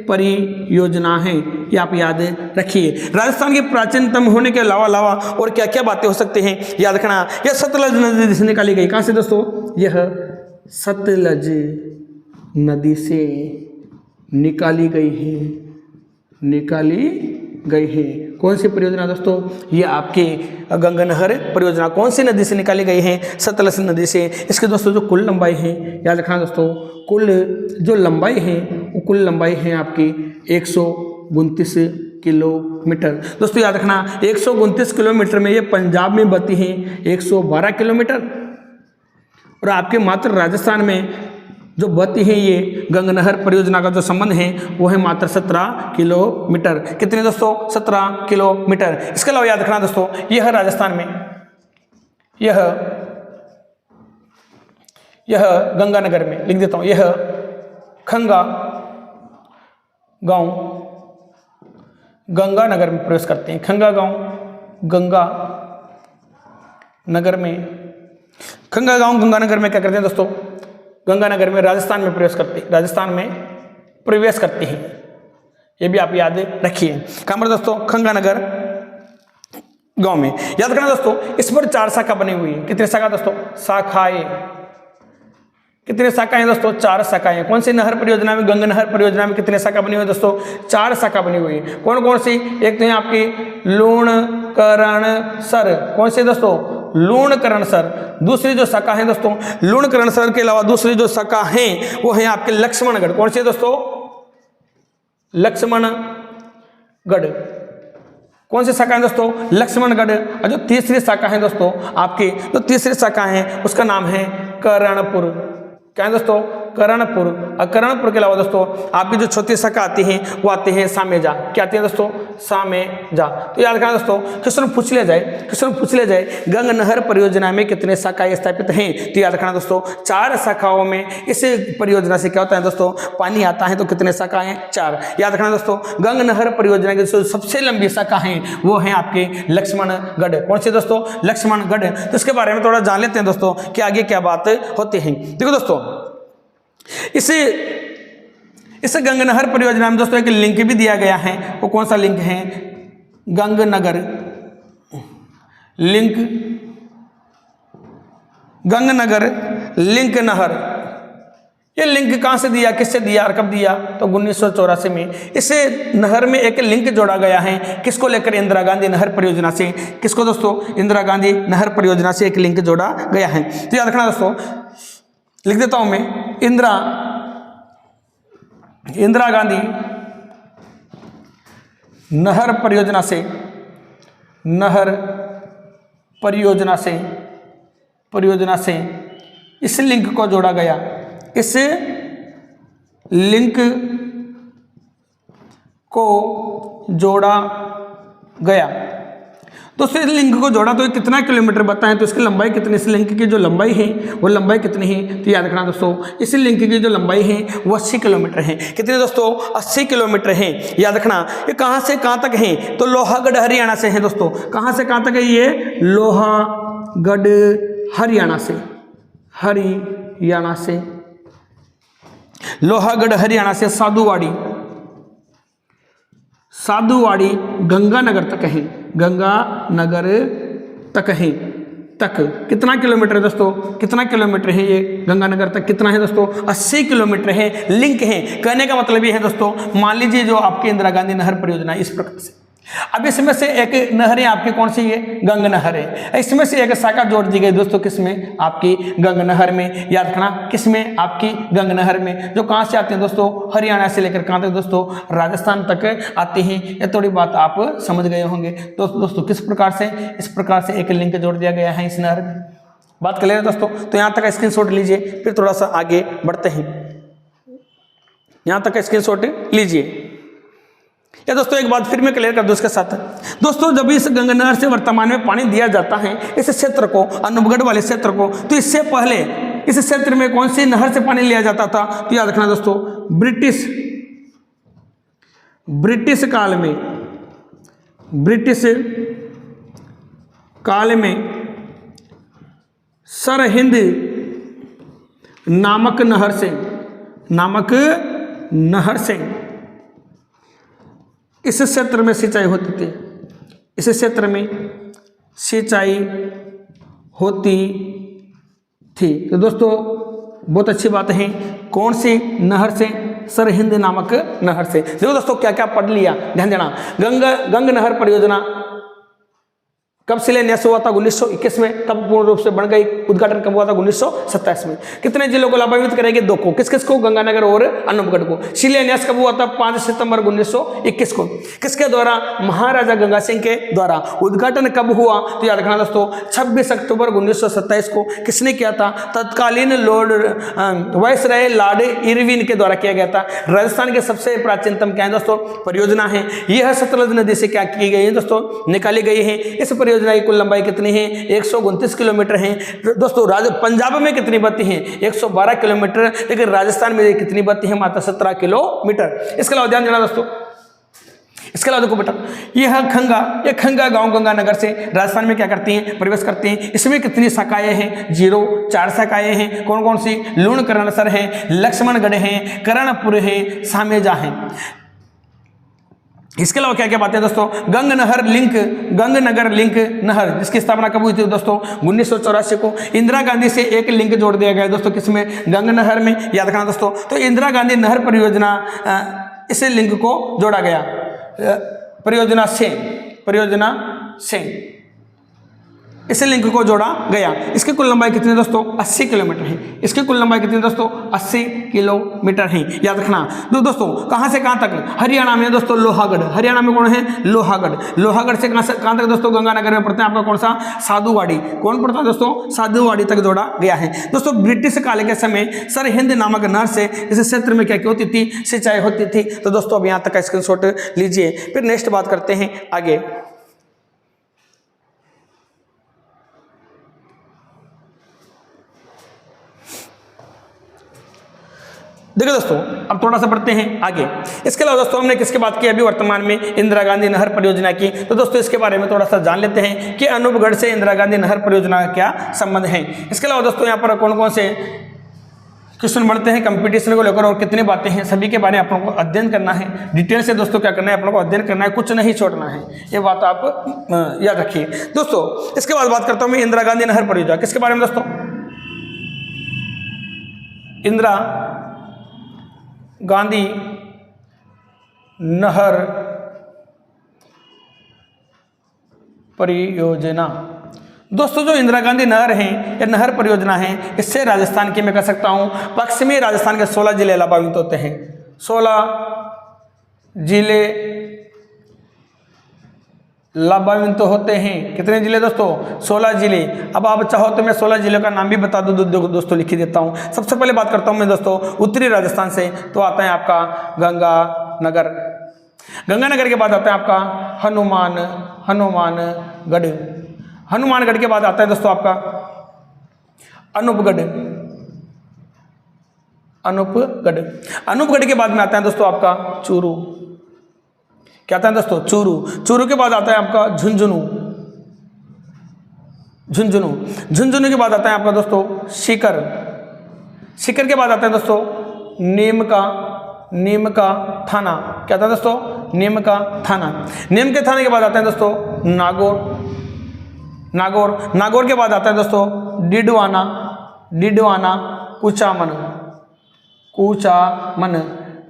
परियोजना है, ये आप याद रखिए। राजस्थान के प्राचीनतम होने के अलावा और क्या क्या बातें हो सकती हैं, याद रखना यह सतलज नदी से निकाली गई। कहाँ से दोस्तों, यह सतलज नदी से निकाली गई है। कौन सी परियोजना दोस्तों, ये आपके गंग नहर परियोजना कौन सी नदी से निकाली गई है, सतलज नदी से। इसके दोस्तों जो कुल लंबाई है, याद रखना दोस्तों कुल जो लंबाई है वो कुल लंबाई है आपकी 129 किलोमीटर। दोस्तों याद रखना 129 किलोमीटर में ये पंजाब में बहती है 112 किलोमीटर, और आपके मात्र राजस्थान में जो बहती है ये गंग नहर परियोजना का जो संबंध है वो है मात्र 17 किलोमीटर। कितने दोस्तों, 17 किलोमीटर। इसके अलावा याद रखना दोस्तों यह राजस्थान में यह गंगानगर में, लिख देता हूं, यह खंगा गांव गंगानगर में प्रवेश करते हैं। खंगा गांव गंगानगर में क्या करते हैं दोस्तों, गंगानगर में राजस्थान में प्रवेश करते हैं। ये भी आप याद रखिए। कहां पर दोस्तों, खंगानगर गांव में। याद रखना दोस्तों इस पर 4 शाखा बनी हुई है। कितने शाखा दोस्तों, कितने शाखाएं दोस्तों, 4 शाखाएं। कौन सी नहर परियोजना में, गंग नहर परियोजना में कितने शाखा बनी हुई है दोस्तों, 4 शाखा बनी हुई है। कौन कौन सी, एक तो है आपकी लूणकरणसर। कौन सी दोस्तों, लूणकरणसर। दूसरी जो शाखा है दोस्तों, लूणकरणसर के अलावा दूसरी जो शाखा है वो है आपके लक्ष्मणगढ़। कौन सी है दोस्तों, लक्ष्मणगढ़। कौन सी शाखा है दोस्तों, लक्ष्मणगढ़। और जो तीसरी शाखा है दोस्तों आपकी, जो तीसरी शाखा है उसका नाम है करणपुर। क्या है दोस्तों, करणपुर, और करणपुर के अलावा दोस्तों आपकी जो चौथी शाखा आती है वो आती है सामेजा। क्या आती है दोस्तों? सामेजा। तो याद रखना दोस्तों, क्वेश्चन पूछ लिया जाए गंग नहर परियोजना में कितने शाखाएं स्थापित हैं? तो याद रखना दोस्तों 4 शाखाओं में इस परियोजना से क्या होता है दोस्तों? पानी आता है। तो कितने शाखाएं? 4। याद रखना दोस्तों, गंग नहर परियोजना की जो सबसे लंबी शाखा है वो है आपके लक्ष्मणगढ़। कौन सी दोस्तों? लक्ष्मणगढ़। तो इसके बारे में थोड़ा जान लेते हैं दोस्तों कि आगे क्या बात होती है। देखो दोस्तों, इस गंग नहर परियोजना में दोस्तों एक लिंक भी दिया गया है। वो कौन सा लिंक है? गंगनगर लिंक, गंगनगर लिंक नहर। ये लिंक कहां से दिया, किससे दिया और कब दिया? तो 1984 में इस नहर में एक लिंक जोड़ा गया है। किसको लेकर? इंदिरा गांधी नहर परियोजना से। किसको दोस्तों? इंदिरा गांधी नहर परियोजना से एक लिंक जोड़ा गया है। तो याद रखना दोस्तों, लिख देता हूं मैं, इंदिरा गांधी नहर परियोजना से इस लिंक को जोड़ा गया। इस लिंक को जोड़ा गया। दोस्तों इस लिंक को जोड़ा तो कितना किलोमीटर बताएं? तो इसकी लंबाई कितनी? इस लिंक की जो लंबाई है वो लंबाई कितनी है? तो याद रखना दोस्तों, इस लिंक की जो लंबाई है वो 80 किलोमीटर है। कितने दोस्तों? 80 किलोमीटर है। याद रखना, ये कहां से कहां तक है? तो लोहागढ़ हरियाणा से है दोस्तों। कहां से कहां तक है ये? लोहागढ़ हरियाणा से लोहागढ़ हरियाणा से साधुवाड़ी गंगानगर तक है। कितना किलोमीटर है दोस्तों? कितना किलोमीटर है ये गंगानगर तक? कितना है दोस्तों? 80 किलोमीटर है। लिंक है। कहने का मतलब ये है दोस्तों, मान लीजिए जो आपकी इंदिरा गांधी नहर परियोजना इस प्रकार से, अब इसमें से एक नहर है आपकी, कौन सी? ये गंग नहर है। इसमें से एक शाखा जोड़ दी गई दोस्तों, किसमें? आपकी गंग नहर में। याद रखना, किसमें? आपकी गंग नहर में, जो कहां से आते हैं दोस्तों? हरियाणा से लेकर कहां तक दोस्तों? राजस्थान तक आते हैं। ये थोड़ी बात आप समझ गए होंगे। तो दोस्तों किस प्रकार से? इस प्रकार से एक लिंक जोड़ दिया गया है इस नहर में। बात कर ले रहे दोस्तों। तो यहां तक स्क्रीनशॉट लीजिए, फिर थोड़ा सा आगे बढ़ते हैं। यहां तक स्क्रीनशॉट लीजिए। या दोस्तों एक बात फिर मैं क्लियर कर दूं इसके साथ। दोस्तों जब इस गंग नहर से वर्तमान में पानी दिया जाता है इस क्षेत्र को, अनूपगढ़ वाले क्षेत्र को, तो इससे पहले इस क्षेत्र में कौन सी नहर से पानी लिया जाता था? तो याद रखना दोस्तों, ब्रिटिश काल में सरहिंद नामक नहर से इस क्षेत्र में सिंचाई होती थी। इस क्षेत्र में सिंचाई होती थी। तो दोस्तों बहुत अच्छी बात है। कौन सी नहर से? सरहिंद नामक नहर से। देखो दोस्तों क्या क्या पढ़ लिया, ध्यान देना। गंग नहर परियोजना कब शिलान्यास हुआ था? 1921 में। कब पूर्ण रूप से बन गई? उद्घाटन कब हुआ था? 1927 में। कितने जिलों को लाभान्वित करेंगे? 2 को। किस किस को? गंगानगर और अनूपगढ़ को। शिलान्यास कब हुआ था? 5 सितंबर 1921 को। किसके द्वारा? महाराजा गंगा सिंह के द्वारा। उद्घाटन कब हुआ? तो याद रखना दोस्तों 26 अक्टूबर 1927 को। किसने किया था? तत्कालीन वायसराय लॉर्ड इरविन के द्वारा किया गया था। राजस्थान के सबसे प्राचीनतम क्या है दोस्तों? परियोजना है। यह सतलज नदी से क्या की गई है दोस्तों? निकाली गई है। इस परियोजना की कुल लंबाई कितनी है? 129 किलोमीटर है दोस्तों। पंजाब में कितनी बत्ती है? 112 किलोमीटर। लेकिन राजस्थान में कितनी बत्ती है? मात्र 17 किलोमीटर। इसके अलावा ध्यान देना दोस्तों, इसके अलावा देखो बेटा, यह खंगा गांव गंगानगर से राजस्थान में क्या करती हैं? प्रवेश करती हैं। इसमें कितनी शाखाएं हैं? 4 शाखाएं हैं। कौन कौन सी? लूणकरणसर है, लक्ष्मणगढ़ है, करणपुर है, सामेजा है। इसके अलावा क्या क्या बातें दोस्तों? गंगनगर लिंक नहर जिसकी स्थापना कब हुई थी दोस्तों? 1984 को। इंदिरा गांधी से एक लिंक जोड़ दिया गया दोस्तों, किसमें? गंग नहर में। याद रखना दोस्तों। तो इंदिरा गांधी नहर परियोजना इस लिंक को जोड़ा गया परियोजना से इस लिंक को जोड़ा गया। इसकी कुल लंबाई कितनी है दोस्तों? 80 किलोमीटर है। इसकी कुल लंबाई कितनी है दोस्तों? 80 किलोमीटर है, याद रखना। दोस्तों कहां से कहां तक? हरियाणा में दोस्तों लोहागढ़, हरियाणा में कौन है? लोहागढ़। लोहागढ़ से कहां तक दोस्तों? गंगानगर में पड़ता है आपका कौन सा? साधुवाड़ी। कौन पड़ता है दोस्तों? साधुवाड़ी तक जोड़ा गया है। दोस्तों ब्रिटिश काल के समय सरहिंद नामक नहर से इस क्षेत्र में क्या होती थी? सिंचाई होती थी। तो दोस्तों अब यहां तक का स्क्रीनशॉट लीजिए। फिर नेक्स्ट बात करते हैं आगे। देखिए दोस्तों अब थोड़ा सा बढ़ते हैं आगे। इसके अलावा दोस्तों हमने किसकी बात की अभी वर्तमान में? इंदिरा गांधी नहर परियोजना की। तो दोस्तों इसके बारे में थोड़ा सा जान लेते हैं कि अनूपगढ़ से इंदिरा गांधी नहर परियोजना का क्या संबंध है। इसके अलावा दोस्तों यहाँ पर कौन कौन से क्वेश्चन बढ़ते हैं कंपटीशन को लेकर और कितनी बातें हैं, सभी के बारे में आप लोगों को अध्ययन करना है। डिटेल से दोस्तों क्या करना है? आप लोगों को अध्ययन करना है, कुछ नहीं छोड़ना है। ये बात आप याद रखिए दोस्तों। इसके बाद बात करता हूँ मैं इंदिरा गांधी नहर परियोजना। किसके बारे में दोस्तों? इंदिरा गांधी नहर परियोजना। दोस्तों जो इंदिरा गांधी नहर है या नहर परियोजना है, इससे राजस्थान की मैं कह सकता हूं पश्चिमी राजस्थान के 16 जिले लाभान्वित होते हैं। 16 जिले लाभान्वित होते हैं। कितने जिले दोस्तों? 16 जिले। अब आप चाहो तो मैं 16 जिलों का नाम भी बता दूं दोस्तों, लिख ही देता हूं। सबसे पहले बात करता हूं मैं दोस्तों उत्तरी राजस्थान से, तो आता है आपका गंगानगर। गंगानगर के बाद आता है आपका हनुमानगढ़। हनुमानगढ़ के बाद आता है दोस्तों आपका अनूपगढ़। अनूपगढ़ के बाद में आता है दोस्तों आपका चूरू। क्या आता है दोस्तों? चूरू। चूरू के बाद आता है आपका झुंझुनू। झुंझुनू के बाद आता है आपका दोस्तों सीकर। सीकर के बाद आता है दोस्तों नीम का थाना। क्या था दोस्तों? नीम का थाना। नीम के थाने के बाद आता है दोस्तों नागौर के बाद आता है दोस्तों डिडवाना कुचामन।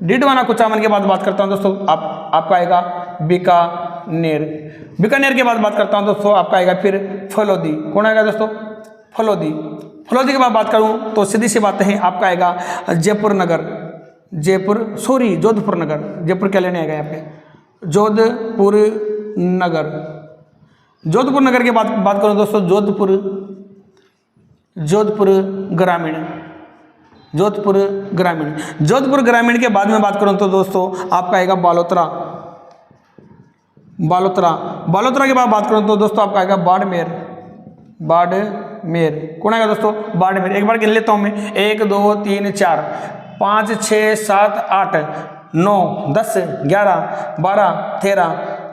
डिडवाना कुचामन के बाद बात करता हूं दोस्तों आपका आएगा बीकानेर के बाद बात करता हूं दोस्तों आपका आएगा फिर फलोदी। कौन आएगा दोस्तों? फलोदी के बाद बात करूं तो सीधी सी बात है आपका आएगा जोधपुर नगर। जयपुर क्या लेने आएगा यहाँ पे? जोधपुर नगर के बाद बात करूं दोस्तों जोधपुर ग्रामीण के बाद में बात करूं तो दोस्तों आपका आएगा बालोतरा के बाद बात करूं तो दोस्तों आपका आएगा बाड़मेर। कौन आएगा दोस्तं? बाड़मेर। एक बार गिन लेता हूं मैं, 1 2 3 4 5 6 7 8 9 10 11 12 13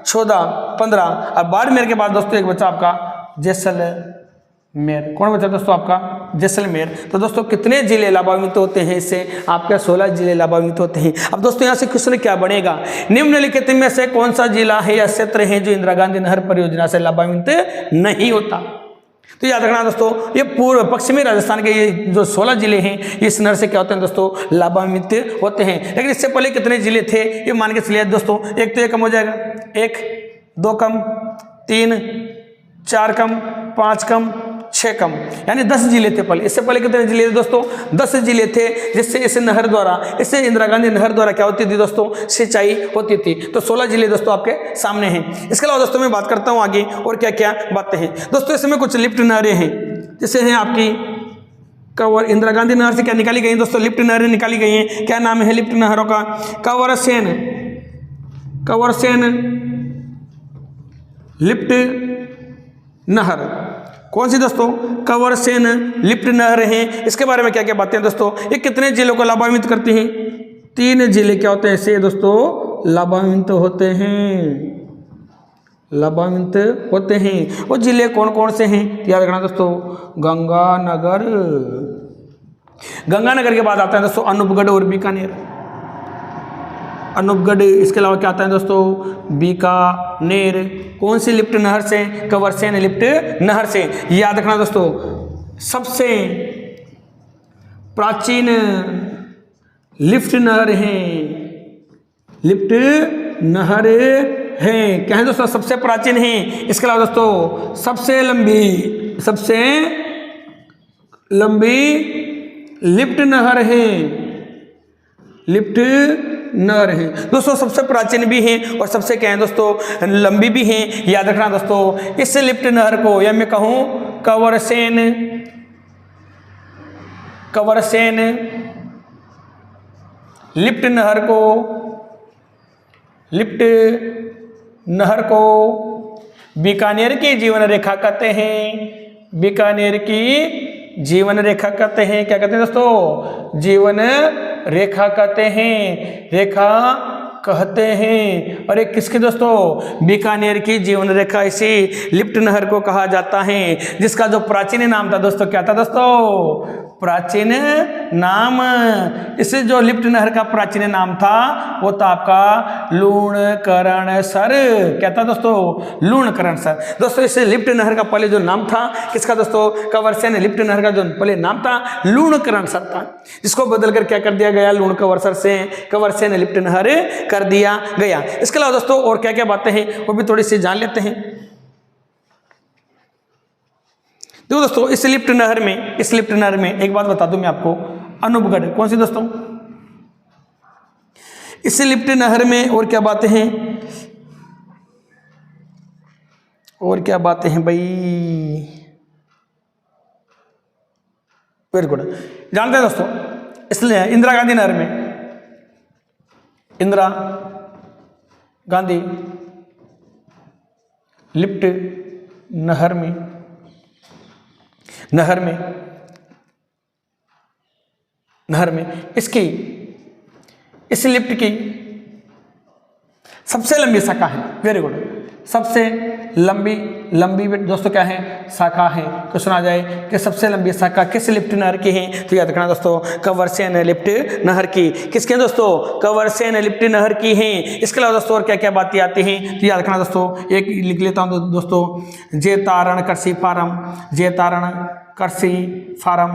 14 15। अब बाड़मेर के बाद दोस्तों एक बच्चा आपका जैसलमेर। कौन बचा दोस्तों? आपका जैसलमेर। तो दोस्तों कितने जिले लाभान्वित होते हैं इससे? आपके 16 जिले लाभान्वित होते हैं। अब दोस्तों यहाँ से क्वेश्चन क्या बनेगा? निम्नलिखित में से कौन सा जिला है या क्षेत्र है जो इंदिरा गांधी नहर परियोजना से लाभान्वित नहीं होता? तो याद रखना दोस्तों ये पूर्व पश्चिमी राजस्थान के ये जो 16 जिले हैं इस नहर से क्या होते हैं दोस्तों? लाभान्वित होते हैं। लेकिन इससे पहले कितने जिले थे ये मान के चलिए दोस्तों। एक तो ये कम हो जाएगा, 1 2 कम, 3 4 कम, 5 कम, 6 कम, यानी 10 जिले थे पहले। इससे पहले कितने जिले थे दोस्तों? 10 जिले थे जिससे इस नहर द्वारा, इससे इंदिरा गांधी नहर द्वारा क्या होती थी दोस्तों? सिंचाई होती थी। तो 16 जिले दोस्तों आपके सामने हैं। इसके अलावा दोस्तों मैं बात करता हूं आगे और क्या क्या बातें हैं दोस्तों। इसमें कुछ लिफ्ट नहरें हैं, जैसे हैं आपकी कवर। इंदिरा गांधी नहर से क्या निकाली गई दोस्तों? लिफ्ट नहरें निकाली गई हैं। क्या नाम है लिफ्ट नहरों का? कवरसेन लिफ्ट नहर। कौन सी दोस्तों? कवरसेन लिफ्ट नहर है। इसके बारे में क्या क्या बातें हैं दोस्तों? ये कितने जिलों को लाभान्वित करती हैं? 3 जिले क्या होते हैं इससे दोस्तों? लाभान्वित होते हैं। वो जिले कौन कौन से हैं याद रखना दोस्तों? गंगानगर के बाद आता है दोस्तों अनूपगढ़ और बीकानेर। अनूपगढ़। इसके अलावा क्या आता है दोस्तों? बीकानेर। कौन सी लिफ्ट नहर से? कवरसेन लिफ्ट नहर से। याद रखना दोस्तों सबसे प्राचीन लिफ्ट नहर हैं, क्या है दोस्तों, सबसे प्राचीन हैं। इसके अलावा दोस्तों सबसे लंबी लिफ्ट नहर है, लिफ्ट नहर है दोस्तों, सबसे प्राचीन भी हैं और सबसे क्या है दोस्तों लंबी भी हैं। याद रखना दोस्तों, इस लिफ्ट नहर को या मैं कहूँ कवरसेन लिफ्ट नहर को बीकानेर की जीवन रेखा कहते हैं, बीकानेर की जीवन रेखा कहते हैं। क्या कहते हैं दोस्तों, जीवन रेखा कहते हैं, रेखा कहते हैं। और एक किसकी दोस्तों, बीकानेर की जीवन रेखा इसी लिफ्ट नहर को कहा जाता है, जिसका जो प्राचीन नाम था दोस्तों, क्या था दोस्तों, प्राचीन नाम, इसे जो लिफ्ट नहर का प्राचीन नाम था वो था आपका लूणकरण सर। क्या था दोस्तों, लूणकरण सर। दोस्तों इस लिफ्ट नहर का पहले जो नाम था किसका दोस्तों, कवरसेन लिफ्ट नहर का जो पहले नाम था लूणकरण सर था, जिसको बदलकर क्या कर दिया गया, लूणकवर से कवरसेन लिफ्ट नहर कर दिया गया। इसके अलावा दोस्तों और क्या क्या बातें हैं वो भी थोड़ी सी जान लेते हैं। देखो दोस्तों इस लिफ्ट नहर में एक बात बता दूं मैं आपको, अनूपगढ़ कौन सी दोस्तों, इस लिफ्ट नहर में और क्या बातें हैं, और क्या बातें हैं भाई, वेरी गुड, जानते हैं दोस्तों। इसलिए इंदिरा गांधी नहर में, इंदिरा गांधी लिफ्ट नहर में इसकी इस लिफ्ट की सबसे लंबी शाखा है, वेरी गुड, सबसे लंबी दोस्तों क्या है, शाखा है। क्वेश्चन आ जाए कि सबसे लंबी शाखा किस लिफ्ट नहर की है, तो याद रखना दोस्तों कवरसेन लिफ्ट नहर की। किसके दोस्तों, कवरसेन लिफ्ट नहर की है। इसके अलावा दोस्तों और क्या क्या बातें आती हैं, तो याद रखना दोस्तों, एक लिख लेता हूं दोस्तों, जेतारण कृषि फार्म,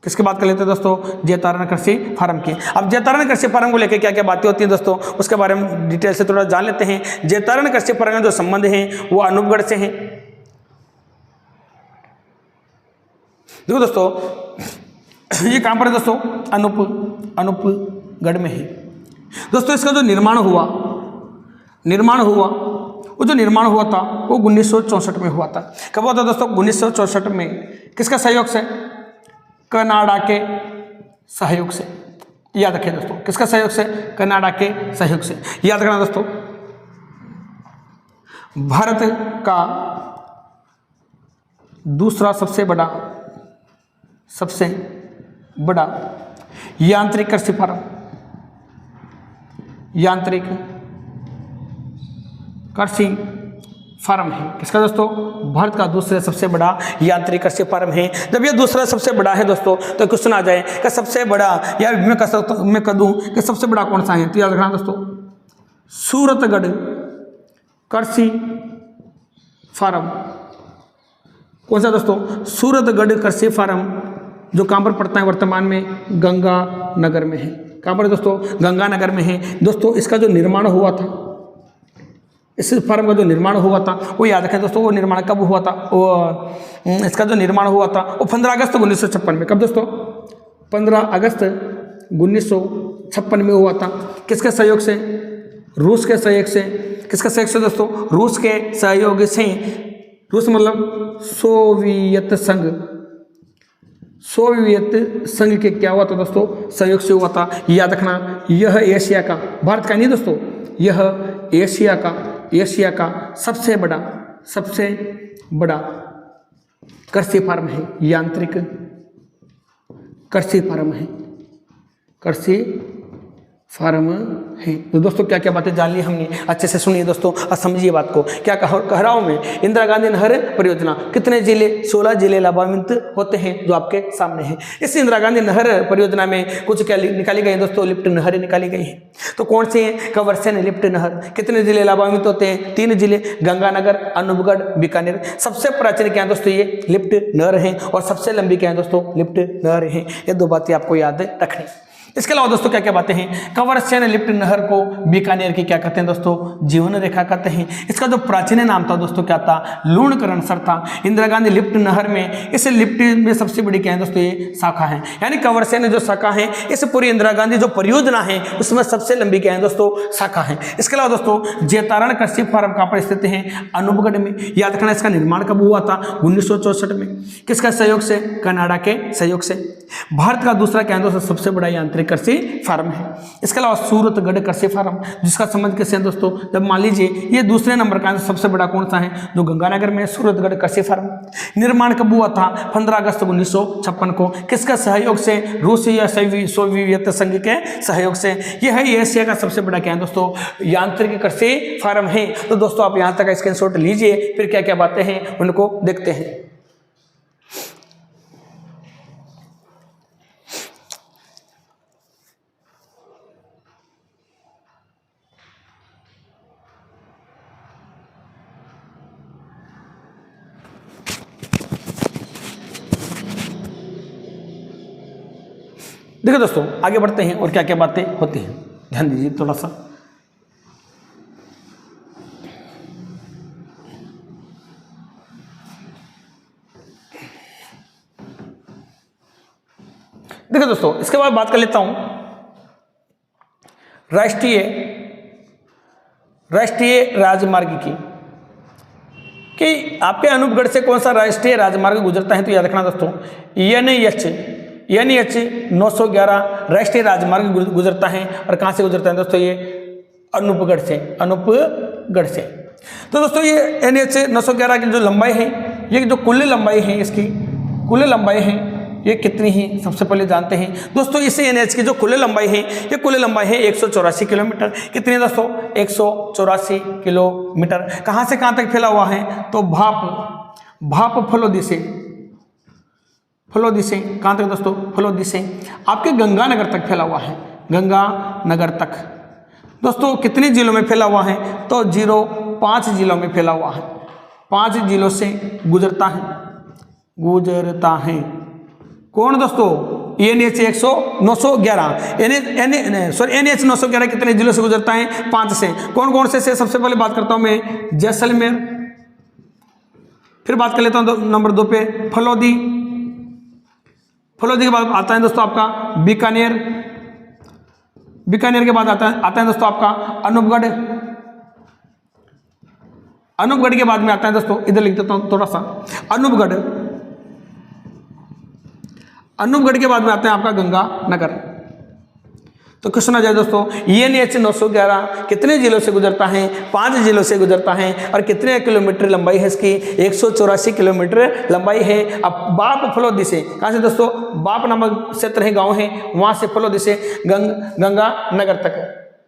किसकी बात कर लेते हैं दोस्तों, जेतारण कृषि फार्म की। अब जेतारण कृषि फार्म को लेकर क्या क्या बातें होती हैं दोस्तों, उसके बारे में डिटेल से थोड़ा जान लेते हैं। जेतारण कृषि फार्म में जो संबंध हैं वो अनूपगढ़ से हैं। देखो दोस्तों ये कहां पर है दोस्तों, अनूपगढ़ में है दोस्तों। इसका जो निर्माण हुआ वो जो निर्माण हुआ था वो 1964 में हुआ था। कब हुआ था दोस्तों, 1964 में। किसका सहयोग से, कनाडा के सहयोग से। याद रखें दोस्तों, किसका सहयोग से, कनाडा के सहयोग से। याद रखना दोस्तों, भारत का दूसरा सबसे बड़ा यांत्रिक कृषि फार्म, यांत्रिक कृषि फार्म है। किसका दोस्तों, भारत का दूसरा सबसे बड़ा यांत्रिक कृषि फार्म है। जब ये दूसरा सबसे बड़ा है दोस्तों तो क्वेश्चन आ जाए कि सबसे बड़ा, या मैं कह दूं कि सबसे बड़ा कौन सा है, तो याद रखना दोस्तों सूरतगढ़ कृषि फार्म। कौन सा दोस्तों, सूरतगढ़ कृषि फार्म, जो कहां पर पड़ता है वर्तमान में, गंगानगर में है। कहां पर दोस्तों, गंगानगर में है दोस्तों। इसका जो निर्माण हुआ था, इस फार्म का जो निर्माण हुआ था वो याद रखें दोस्तों, वो निर्माण कब हुआ था, वो इसका जो निर्माण हुआ था वो 15 अगस्त 1956 में। कब दोस्तों, 15 अगस्त 1956 में हुआ था। किसके सहयोग से, रूस के सहयोग से। किसके सहयोग से दोस्तों, रूस के सहयोग से। रूस मतलब सोवियत संघ के क्या हुआ था दोस्तों, सहयोग से हुआ था। याद रखना, यह एशिया का, भारत का नहीं दोस्तों, यह एशिया का सबसे बड़ा कृषि फार्म है, यांत्रिक कृषि फार्म है। तो दोस्तों क्या क्या बातें जान ली हमने, अच्छे से सुनिए दोस्तों और समझिए बात को। क्या कह रहा हूं मैं, इंदिरा गांधी नहर परियोजना, कितने जिले, 16 जिले लाभान्वित होते हैं जो आपके सामने हैं। इस इंदिरा गांधी नहर परियोजना में कुछ क्या निकाली गई दोस्तों, लिफ्ट नहरें निकाली गई हैं। तो कौन सी है, कवरसेन लिफ्ट नहर। कितने जिले लाभान्वित होते हैं, 3 जिले, गंगानगर, अनूपगढ़, बीकानेर। सबसे प्राचीन क्या है दोस्तों, ये लिफ्ट नहर है, और सबसे लंबी क्या है दोस्तों, लिफ्ट नहर है। ये 2 बातें आपको याद रखनी। इसके अलावा दोस्तों क्या क्या बातें हैं, कंवर सेन लिफ्ट नहर को बीकानेर की क्या कहते हैं दोस्तों, जीवन रेखा कहते हैं। इसका जो प्राचीन नाम था दोस्तों क्या था, लूणकरणसर था। इंदिरा गांधी लिफ्ट नहर में, इस लिफ्ट में सबसे बड़ी क्या है दोस्तों, ये शाखा है, यानी कंवर सेन जो शाखा है इस पूरी इंदिरा गांधी जो परियोजना है उसमें सबसे लंबी क्या है दोस्तों, शाखा है। इसके अलावा दोस्तों जैतारण कृषि फार्म कहाँ पर स्थित है, अनूपगढ़ में। याद रखना इसका निर्माण कब हुआ था, 1964 में। किसका सहयोग से, कनाडा के सहयोग से। भारत का दूसरा क्या है दोस्तों, सबसे बड़ा यांत्रिक कृषि फार्म है। इसके अलावा सूरतगढ़ कृषि फार्म, जिसका संबंध किससे है दोस्तों, जब मान लीजिए ये दूसरे नंबर का सबसे बड़ा कौन सा है, जो गंगानगर में सूरतगढ़ कृषि फार्म। निर्माण कब हुआ था, 15 अगस्त 1956 को। किसका सहयोग से, रूस या सोवियत संघ के सहयोग से। यह है एशिया का सबसे बड़ा क्या है दोस्तों, यांत्रिक कृषि फार्म है। तो दोस्तों आप यहां तक स्क्रीनशॉट लीजिए, फिर क्या क्या बातें हैं उनको देखते हैं। देखो दोस्तों आगे बढ़ते हैं और क्या क्या बातें होती हैं, ध्यान दीजिए थोड़ा सा। देखो दोस्तों इसके बाद बात कर लेता हूं राष्ट्रीय राजमार्ग की, कि आपके अनूपगढ़ से कौन सा राष्ट्रीय राजमार्ग गुजरता है। तो याद रखना दोस्तों NH 911 राष्ट्रीय राजमार्ग गुजरता है। और कहाँ से गुजरता है दोस्तों, ये अनूपगढ़ से। तो दोस्तों ये NH 911 की जो लंबाई है, ये जो कुल लंबाई है, इसकी कुल लंबाई है ये कितनी है, सबसे पहले जानते हैं दोस्तों। इस NH की जो कुल लंबाई है, ये कुल लंबाई है 184 किलोमीटर। कितनी है दोस्तों, 184 किलोमीटर। कहाँ से कहाँ तक फैला हुआ है, तो भाप फलोदी से कहाँ तक दोस्तों, फलोदी से आपके गंगानगर तक फैला हुआ है, गंगानगर तक। दोस्तों कितने जिलों में फैला हुआ है, तो 5 जिलों में फैला हुआ है। 5 जिलों से गुजरता है। कौन दोस्तों, NH 911 कितने जिलों से गुजरता है, 5 से। कौन कौन से सबसे पहले बात करता हूं मैं, जैसलमेर। फिर बात कर लेता हूं नंबर 2 पे फलोदी के बाद आता है दोस्तों आपका बीकानेर के बाद आता है दोस्तों आपका अनूपगढ़ के बाद में आता है दोस्तों, इधर लिख देता हूं थोड़ा सा, अनूपगढ़ के बाद में आता है आपका गंगानगर। तो क्वेश्चन आ जाए दोस्तों, NH 911 कितने जिलों से गुजरता है, 5 जिलों से गुजरता है। और कितने किलोमीटर लंबाई है इसकी, 184 किलोमीटर लंबाई है। अब बाप फलोदी से, कहाँ से दोस्तों, बाप नामक क्षेत्र है, गांव है, वहां से फलोदी से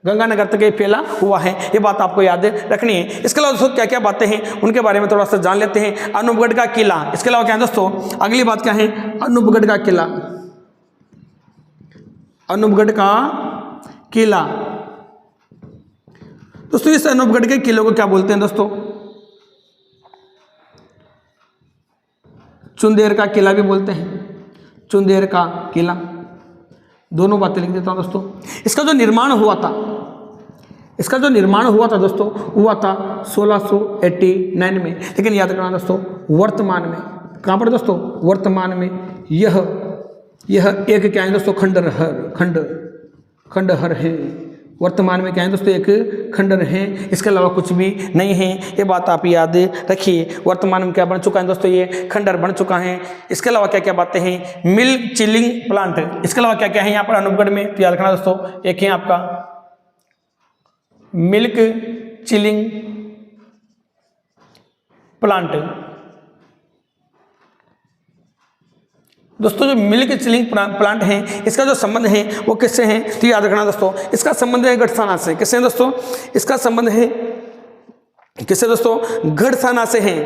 गंगानगर तक ये फैला हुआ है। ये बात आपको याद रखनी है। इसके अलावा दोस्तों क्या क्या बातें हैं उनके बारे में थोड़ा सा जान लेते हैं। अनूपगढ़ का किला, इसके अलावा क्या है दोस्तों, अगली बात क्या है, अनूपगढ़ का किला। दोस्तों इस अनूपगढ़ के किले को क्या बोलते हैं दोस्तों, चुंदेर का किला भी बोलते हैं, चुंदेर का किला। दोनों बातें लिख देता हूं दोस्तों। इसका जो निर्माण हुआ था दोस्तों, हुआ था 1689 में। लेकिन याद रखना दोस्तों, वर्तमान में कहां पर दोस्तों, वर्तमान में यह एक क्या है दोस्तों, खंडहर है। वर्तमान में क्या है दोस्तों, एक खंडहर है, इसके अलावा कुछ भी नहीं है। ये बात आप याद रखिए। वर्तमान में क्या बन चुका है दोस्तों, ये खंडहर बन चुका है। इसके अलावा क्या क्या बातें हैं, मिल्क चिलिंग प्लांट, इसके अलावा क्या क्या है यहाँ पर अनूपगढ़ में, तो याद रखना दोस्तों, एक है आपका मिल्क चिलिंग प्लांट। दोस्तों जो मिल्क चिलिंग प्लांट है, इसका जो संबंध है वो किससे है, तो याद रखना दोस्तों, इसका संबंध है गढ़साना से। किससे है दोस्तों, इसका संबंध है किससे दोस्तों, गढ़साना से है।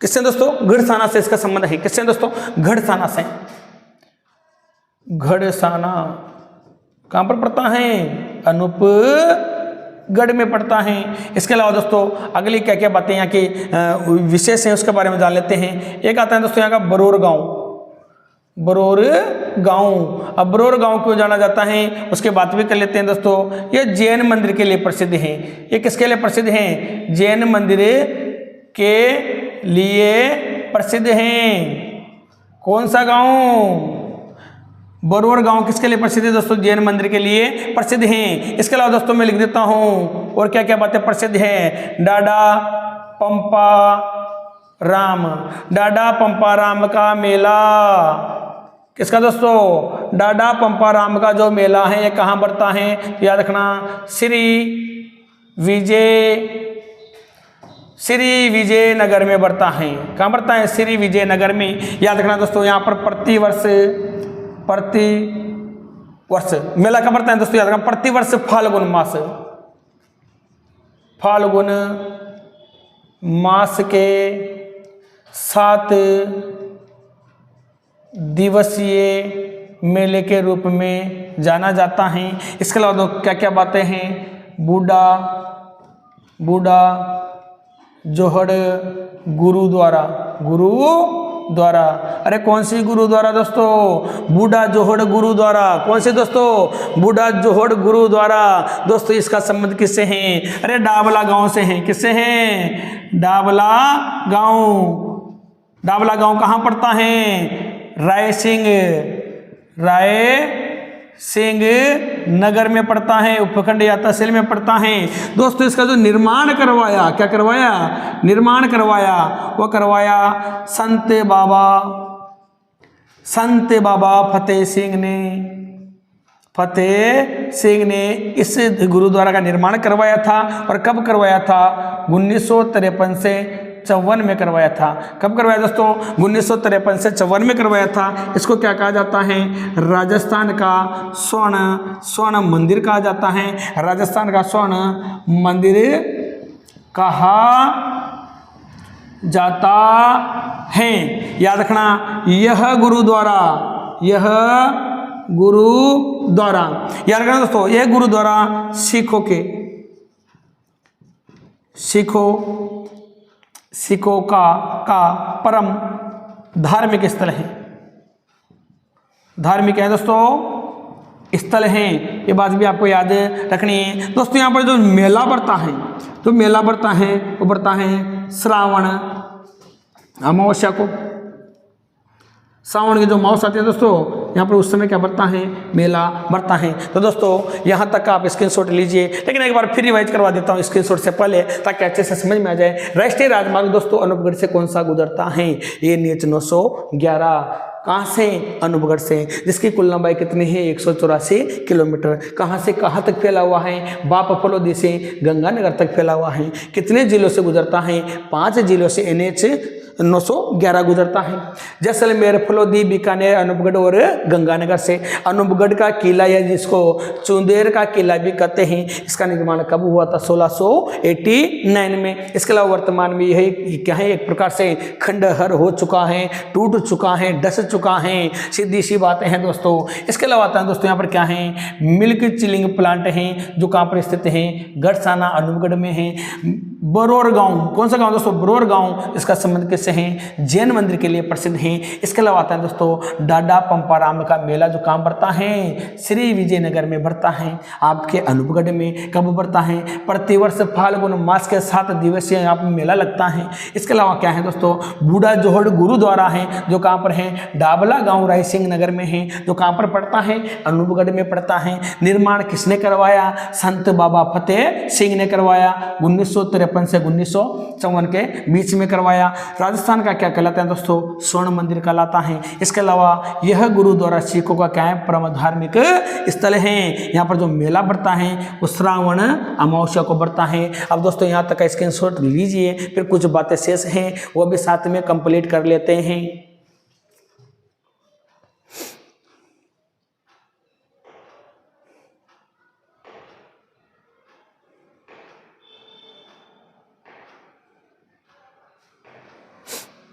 किससे दोस्तों, गढ़साना से इसका संबंध है। किससे दोस्तों, गढ़साना से। गढ़साना कहां पर पड़ता है, अनूपगढ़ में पड़ता है। इसके अलावा दोस्तों अगली क्या क्या बातें यहाँ की विशेष हैं उसके बारे में जान लेते हैं। एक आता है दोस्तों यहाँ का बरूर गांव, बरौर गांव। अब बरौर गांव क्यों जाना जाता है उसके बात भी कर लेते हैं दोस्तों। ये जैन मंदिर के लिए प्रसिद्ध है। ये किसके लिए प्रसिद्ध है? जैन मंदिर के लिए प्रसिद्ध हैं। कौन सा गांव? बरौर गांव किसके लिए प्रसिद्ध है दोस्तों? जैन मंदिर के लिए प्रसिद्ध हैं। इसके अलावा दोस्तों मैं लिख देता हूं और क्या क्या बातें प्रसिद्ध हैं। डाडा पंपा राम, डाडा पंपा राम का मेला। किसका दोस्तों? डाडा पंपा राम का जो मेला है ये कहाँ पड़ता है? याद रखना, श्री विजय नगर में बढ़ता है। कहाँ बढ़ता है? श्री विजय नगर में। याद रखना दोस्तों, यहाँ पर प्रतिवर्ष मेला कब बढ़ता है दोस्तों? याद रखना, प्रतिवर्ष फाल्गुन मास के 7 दिवसीय मेले के रूप में जाना जाता है। इसके अलावा क्या क्या बातें हैं? बूढ़ा जोहड़ गुरुद्वारा। अरे कौन सी गुरुद्वारा दोस्तों? बूढ़ा जोहड़ गुरुद्वारा। कौन से दोस्तों? बूढ़ा जोहड़ गुरुद्वारा। दोस्तों इसका संबंध किससे है? अरे डाबला गांव से है। किससे है? डाबला गांव कहाँ पड़ता है? राय सिंह नगर में पड़ता है, उपखंड या तहसील में पड़ता है। दोस्तों इसका जो निर्माण करवाया, क्या करवाया? निर्माण करवाया, वो करवाया संत बाबा फतेह सिंह ने इस गुरुद्वारा का निर्माण करवाया था। और कब करवाया था? 1953 से 54 में करवाया था। कब करवाया दोस्तों? 1953 से 54 में करवाया था। इसको क्या कहा जाता है? राजस्थान का स्वर्ण मंदिर कहा जाता है। राजस्थान का स्वर्ण मंदिर कहा जाता है। याद रखना, यह गुरुद्वारा याद रखना दोस्तों, यह गुरुद्वारा सिखों का परम धार्मिक स्थल है। धार्मिक है दोस्तों स्थल है। ये बात भी आपको याद रखनी है दोस्तों। यहाँ पर जो मेला बढ़ता है वो बढ़ता है श्रावण अमावस्या को। सावन की जो अमावस्या आती है दोस्तों, यहाँ पर उस समय क्या बढ़ता है? मेला बढ़ता है। तो दोस्तों यहाँ तक आप स्क्रीनशॉट लीजिए, लेकिन एक बार फिर रिवाइज करवा देता हूँ स्क्रीनशॉट से पहले, ताकि अच्छे से समझ में आ जाए। राष्ट्रीय राजमार्ग दोस्तों अनूपगढ़ से कौन सा गुजरता है? ये NH 911। कहाँ से? अनूपगढ़ से, जिसकी कुल लंबाई कितनी है? 184 किलोमीटर। कहाँ से कहाँ तक फैला हुआ है? बाप फलोदी से गंगानगर तक फैला हुआ है। कितने जिलों से गुजरता है? 5 जिलों से NH 911 गुजरता है। जैसलमेर, फलोदी, बीकानेर, अनूपगढ़ और गंगानगर से। अनूपगढ़ का किला या जिसको चुंदेर का किला भी कहते हैं, इसका निर्माण कब हुआ था? 1689 में। इसके अलावा वर्तमान में यह क्या है? एक प्रकार से खंडहर हो चुका है, टूट चुका है, डस चुका है। सीधी सी बातें हैं दोस्तों। इसके अलावा आता है दोस्तों यहाँ पर क्या है? मिल्क चिलिंग प्लांट है, जो कहाँ पर स्थित है? गढ़साना अनूपगढ़ में है। बरौर गांव, कौन सा गांव दोस्तों? बरौर गांव। इसका संबंध किससे है? जैन मंदिर के लिए प्रसिद्ध है। इसके अलावा आता है दोस्तों डाडा पंपाराम का मेला, जो कहाँ बढ़ता है? श्री विजयनगर में बढ़ता है। आपके अनूपगढ़ में कब बढ़ता है? प्रतिवर्ष फाल्गुन मास के 7 दिवसीय यहाँ पर मेला लगता है। इसके अलावा क्या है दोस्तों? बूढ़ा जोहड़ गुरुद्वारा है, जो कहाँ पर है? डाबला गांव राय सिंह नगर में है, जो कहाँ पर पड़ता है? अनूपगढ़ में पड़ता है। निर्माण किसने करवाया? संत बाबा फतेह सिंह ने करवाया। 1953 से 1954 के बीच में करवाया। राजस्थान का क्या कहलाता है दोस्तों? स्वर्ण मंदिर कहलाता है। इसके अलावा यह गुरुद्वारा सिखों का क्या है? परम धार्मिक स्थल है। यहाँ पर जो मेला बढ़ता है वो श्रावण अमावस्या को बढ़ता है। अब दोस्तों यहाँ तक का स्क्रीनशॉट लीजिए, फिर कुछ बातें शेष हैं वो भी साथ में कंप्लीट कर लेते हैं।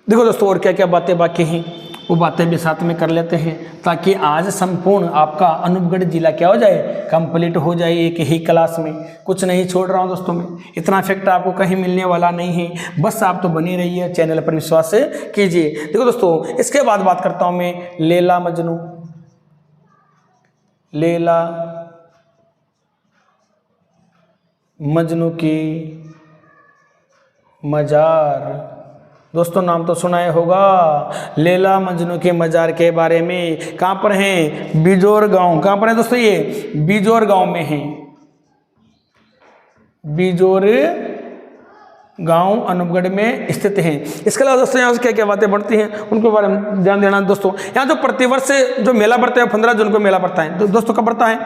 देखो दोस्तों और क्या क्या बातें बाकी हैं वो बातें भी साथ में कर लेते हैं, ताकि आज संपूर्ण आपका अनूपगढ़ जिला क्या हो जाए, कंप्लीट हो जाए एक ही क्लास में। कुछ नहीं छोड़ रहा हूँ दोस्तों मैं, इतना फैक्ट आपको कहीं मिलने वाला नहीं है। बस आप तो बनी रहिए, चैनल पर विश्वास कीजिए। देखो दोस्तों, इसके बाद बात करता हूँ मैं लैला मजनू। लैला मजनू की मजार। दोस्तों नाम तो सुना होगा, लैला मजनू के मजार के बारे में। कहाँ पर है? बिजोर गांव। कहाँ पर है दोस्तों? ये बिजोर गांव में है। बिजोर गांव अनूपगढ़ में स्थित है। इसके अलावा दोस्तों यहाँ से क्या क्या बातें बढ़ती हैं उनके बारे में ध्यान देना दोस्तों। यहाँ जो प्रतिवर्ष जो मेला बढ़ता है 15 जून को मेला पड़ता है। तो दोस्तों कब बढ़ता है?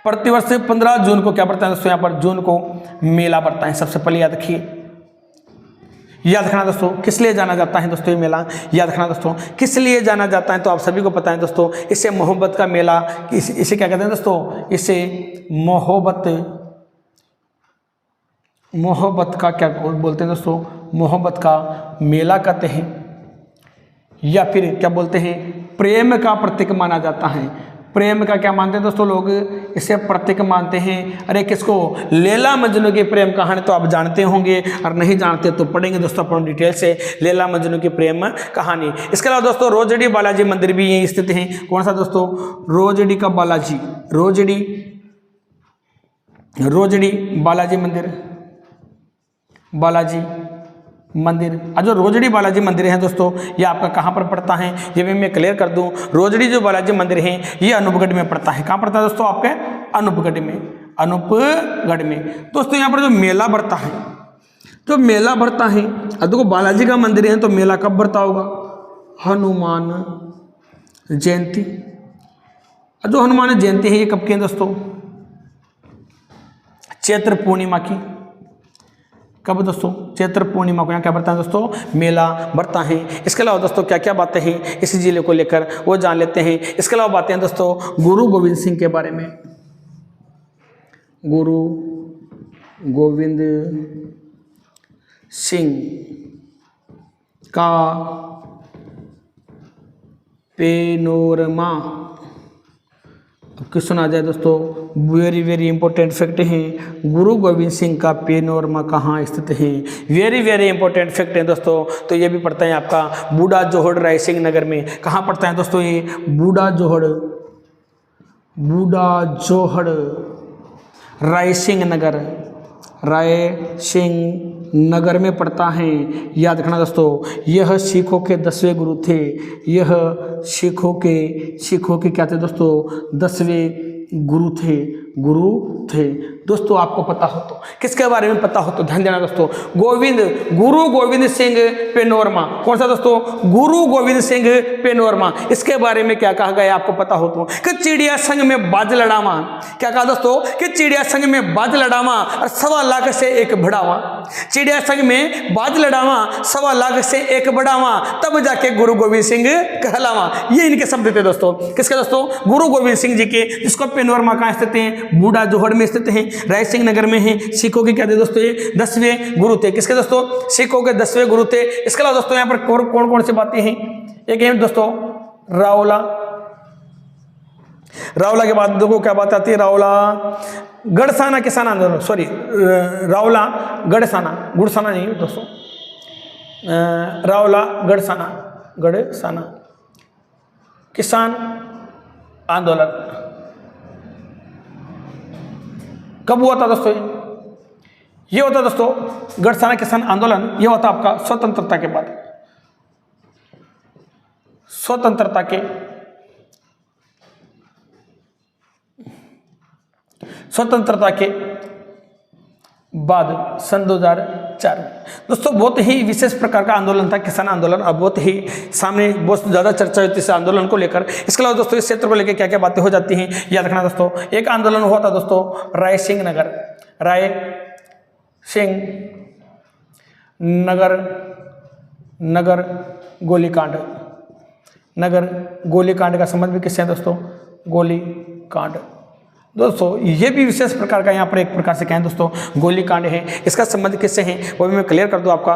प्रतिवर्ष 15 जून को क्या पड़ता है दोस्तों? यहाँ पर जून को मेला पड़ता है। सबसे पहले याद रखिए, याद रखना दोस्तों, किस लिए जाना जाता है दोस्तों ये मेला? याद रखना दोस्तों, किस लिए जाना जाता है तो आप सभी को पता है दोस्तों। इसे मोहब्बत का मेला, इसे क्या कहते हैं दोस्तों? इसे मोहब्बत का क्या बोलते हैं दोस्तों? मोहब्बत का मेला कहते हैं, या फिर क्या बोलते हैं? प्रेम का प्रतीक माना जाता है। प्रेम का क्या मानते हैं दोस्तों लोग? इसे प्रतीक मानते हैं। अरे किसको? लैला मजनू की प्रेम कहानी तो आप जानते होंगे, और नहीं जानते तो पढ़ेंगे दोस्तों अपन डिटेल से लैला मजनू की प्रेम कहानी। इसके अलावा दोस्तों रोजड़ी बालाजी मंदिर भी यहीं स्थित है। कौन सा दोस्तों? रोजड़ी का बालाजी, रोजड़ी बालाजी मंदिर। जो रोजड़ी बालाजी मंदिर है दोस्तों, ये आपका कहाँ पर पड़ता है ये भी मैं क्लियर कर दूं। रोजड़ी जो बालाजी मंदिर है ये अनूपगढ़ में पड़ता है। कहाँ पड़ता है दोस्तों? आपके अनूपगढ़ में। दोस्तों यहाँ पर जो मेला बढ़ता है, अब देखो बालाजी का मंदिर है तो मेला कब बढ़ता होगा? हनुमान जयंती। जो हनुमान जयंती है ये कब की है दोस्तों? चैत्र पूर्णिमा की। कब दोस्तों? चैत्र पूर्णिमा को यहाँ क्या बढ़ता है दोस्तों? मेला बढ़ता है। इसके अलावा दोस्तों क्या क्या बातें हैं इस जिले को लेकर वो जान लेते हैं। इसके अलावा बातें हैं दोस्तों गुरु गोविंद सिंह के बारे में। गुरु गोविंद सिंह का पेनोरमा। क्वेश्चन आ जाए दोस्तों, वेरी इंपॉर्टेंट फैक्ट है। गुरु गोविंद सिंह का पेनोरमा कहाँ स्थित है? वेरी इंपॉर्टेंट फैक्ट है दोस्तों। तो ये भी पड़ता है आपका बूढ़ा जोहड़ रायसिंह नगर में। कहाँ पड़ता है दोस्तों? ये बूढ़ा जोहड़ रायसिंह नगर में पड़ता है। याद रखना दोस्तों, यह सिखों के 10वें गुरु थे। यह सिखों के क्या थे दोस्तों? 10वें गुरु थे। दोस्तों आपको पता हो तो, किसके बारे में पता हो तो ध्यान देना दोस्तों। गुरु गोविंद सिंह पेनोरमा। कौन सा दोस्तों? गुरु गोविंद सिंह पेनोरमा। इसके बारे में क्या कहा गया आपको पता हो तो? कि चिड़िया संग में बाज लड़ावा। क्या कहा दोस्तों? कि चिड़िया संग में बाज लड़ावा और 1.25 लाख से एक बढ़ावा। चिड़िया संग में बाज लड़ावा 1.25 लाख से एक बढ़ावा, तब जाके गुरु गोविंद सिंह कहलावा। ये इनके शब्द थे दोस्तों। किसके दोस्तों? गुरु गोविंद सिंह जी के, जिसको पेनोरमा कहाँ स्थित है? बूढ़ा जोहड़ में स्थित है, रायसिंह नगर में है। सिखों के क्या थे दोस्तों? ये 10वें गुरु थे। किसके दोस्तों? सिखों के 10वें गुरु थे। इसके अलावा दोस्तों यहाँ पर कौन कौन सी बातें हैं? एक है दोस्तों रावला के बाद देखो क्या बात आती है। रावला गढ़साना किसान आंदोलन, सॉरी रावला गुड़साना नहीं दोस्तों, रावला गढ़साना किसान आंदोलन कब हुआ था दोस्तों? ये होता दोस्तों गढ़साना किसान आंदोलन, ये होता आपका स्वतंत्रता के बाद सन 2004 में दोस्तों। बहुत ही विशेष प्रकार का आंदोलन था किसान आंदोलन, और बहुत ही सामने बहुत ज़्यादा चर्चा होती है इस आंदोलन को लेकर। इसके अलावा दोस्तों इस क्षेत्र को लेकर क्या क्या बातें हो जाती हैं याद रखना दोस्तों। एक आंदोलन हुआ था दोस्तों रायसिंह नगर गोलीकांड का संबंध भी किससे है दोस्तों? गोलीकांड। दोस्तों ये भी विशेष प्रकार का यहाँ पर एक प्रकार से कहें दोस्तों गोलीकांड है। इसका संबंध किससे है वो भी मैं क्लियर कर दूं आपका।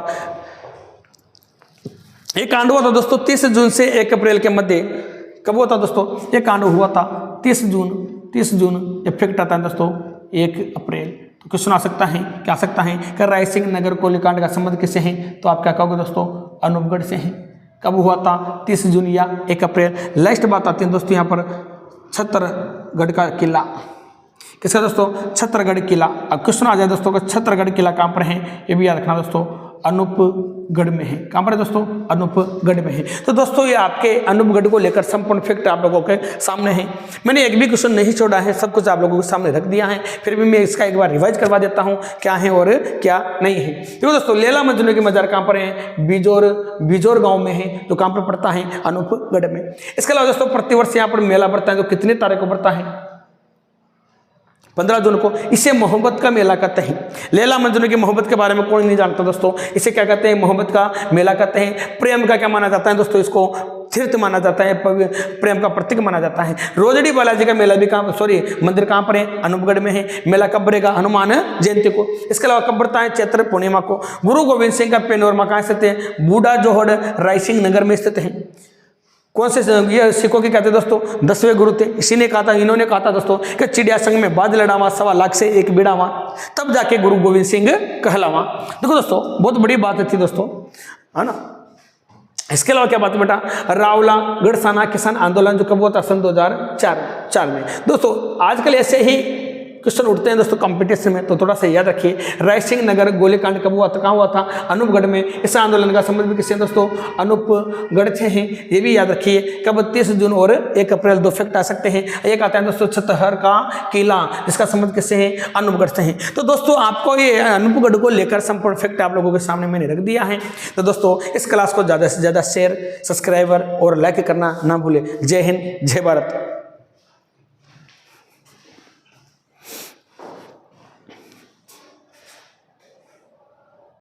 ये कांड हुआ था दोस्तों 30 जून से 1 अप्रैल के मध्य। कब हुआ था दोस्तों? ये कांड हुआ था 30 जून इफेक्ट आता है दोस्तों 1 अप्रैल। तो क्वेश्चन आ सकता है, क्या आ सकता है कि राय सिंह नगर गोलीकांड का संबंध किससे है? तो आप क्या कहोगे दोस्तों? अनूपगढ़ से है। कब हुआ था? 30 जून या 1 अप्रैल। लास्ट बात आती है दोस्तों यहाँ पर छत्तरगढ़ का किला। किसका दोस्तों? छत्तरगढ़ किला। अब क्वेश्चन आ जाए दोस्तों का छत्तरगढ़ किला कहाँ पर है? ये भी याद रखना दोस्तों, अनूपगढ़ में है। कहाँ पर है दोस्तों? अनूपगढ़ में है। तो दोस्तों ये आपके अनूपगढ़ को लेकर संपूर्ण फैक्ट आप लोगों के सामने है। मैंने एक भी क्वेश्चन नहीं छोड़ा है, सब कुछ आप लोगों के सामने रख दिया है। फिर भी मैं इसका एक बार रिवाइज करवा देता हूँ क्या है और क्या नहीं है। देखो दोस्तों, लैला मजनू की मजार कहाँ पर है? बिजोर गाँव में है। तो कहाँ पर पड़ता है? अनूपगढ़ में। इसके अलावा दोस्तों प्रतिवर्ष यहाँ पर मेला बढ़ता है। तो कितने तारीख को बढ़ता है? 15 जून को। इसे मोहब्बत का मेला कहते हैं। लैला मजनू की मोहब्बत के बारे में कोई नहीं जानता दोस्तों। इसे क्या कहते हैं? मोहब्बत का मेला कहते हैं। प्रेम का क्या माना जाता है दोस्तों? इसको तीर्थ माना जाता है, प्रेम का प्रतीक माना जाता है। रोजड़ी बालाजी का मेला भी मंदिर कहाँ पर है? अनूपगढ़ में है। मेला कब बढ़ेगा? हनुमान जयंती को। इसके अलावा कब बढ़ता है? चैत्र पूर्णिमा को। गुरु गोविंद सिंह का पेनोरमा कहाँ स्थित है? बूढ़ा जोहड़ रायसिंह नगर में स्थित है। कौन से ये सिखों के कहते दोस्तों? 10वें गुरु थे। इसी ने कहा था, इन्होंने कहा था दोस्तों कि चिड़िया संग में बाज लड़ावा, 1.25 लाख से एक बिड़ावा, तब जाके गुरु गोविंद सिंह कहलावा। देखो दोस्तों, बहुत बड़ी बात थी दोस्तों, है ना। इसके अलावा क्या बात है बेटा? रावला गढ़साना किसान आंदोलन जो कब हुआ था? सन 2004 में। दोस्तों आजकल ऐसे ही क्वेश्चन उठते हैं दोस्तों कंपटीशन में, तो थोड़ा सा याद रखिए। राय सिंह नगर गोलीकांड कब हुआ था? कहाँ हुआ था? अनूपगढ़ में। इस आंदोलन का संबंध भी किससे दोस्तों? अनूपगढ़ से हैं। ये भी याद रखिए। कब? 30 जून और 1 अप्रैल। 2 फैक्ट आ सकते हैं। एक आता है दोस्तों छत्तरगढ़ का किला, जिसका संबंध किससे है? अनूपगढ़ से है। तो दोस्तों आपको ये अनूपगढ़ को लेकर संपूर्ण फैक्ट आप लोगों के सामने मैंने रख दिया है। तो दोस्तों इस क्लास को ज़्यादा से ज़्यादा शेयर, सब्सक्राइबर और लाइक करना ना भूले। जय हिंद, जय भारत।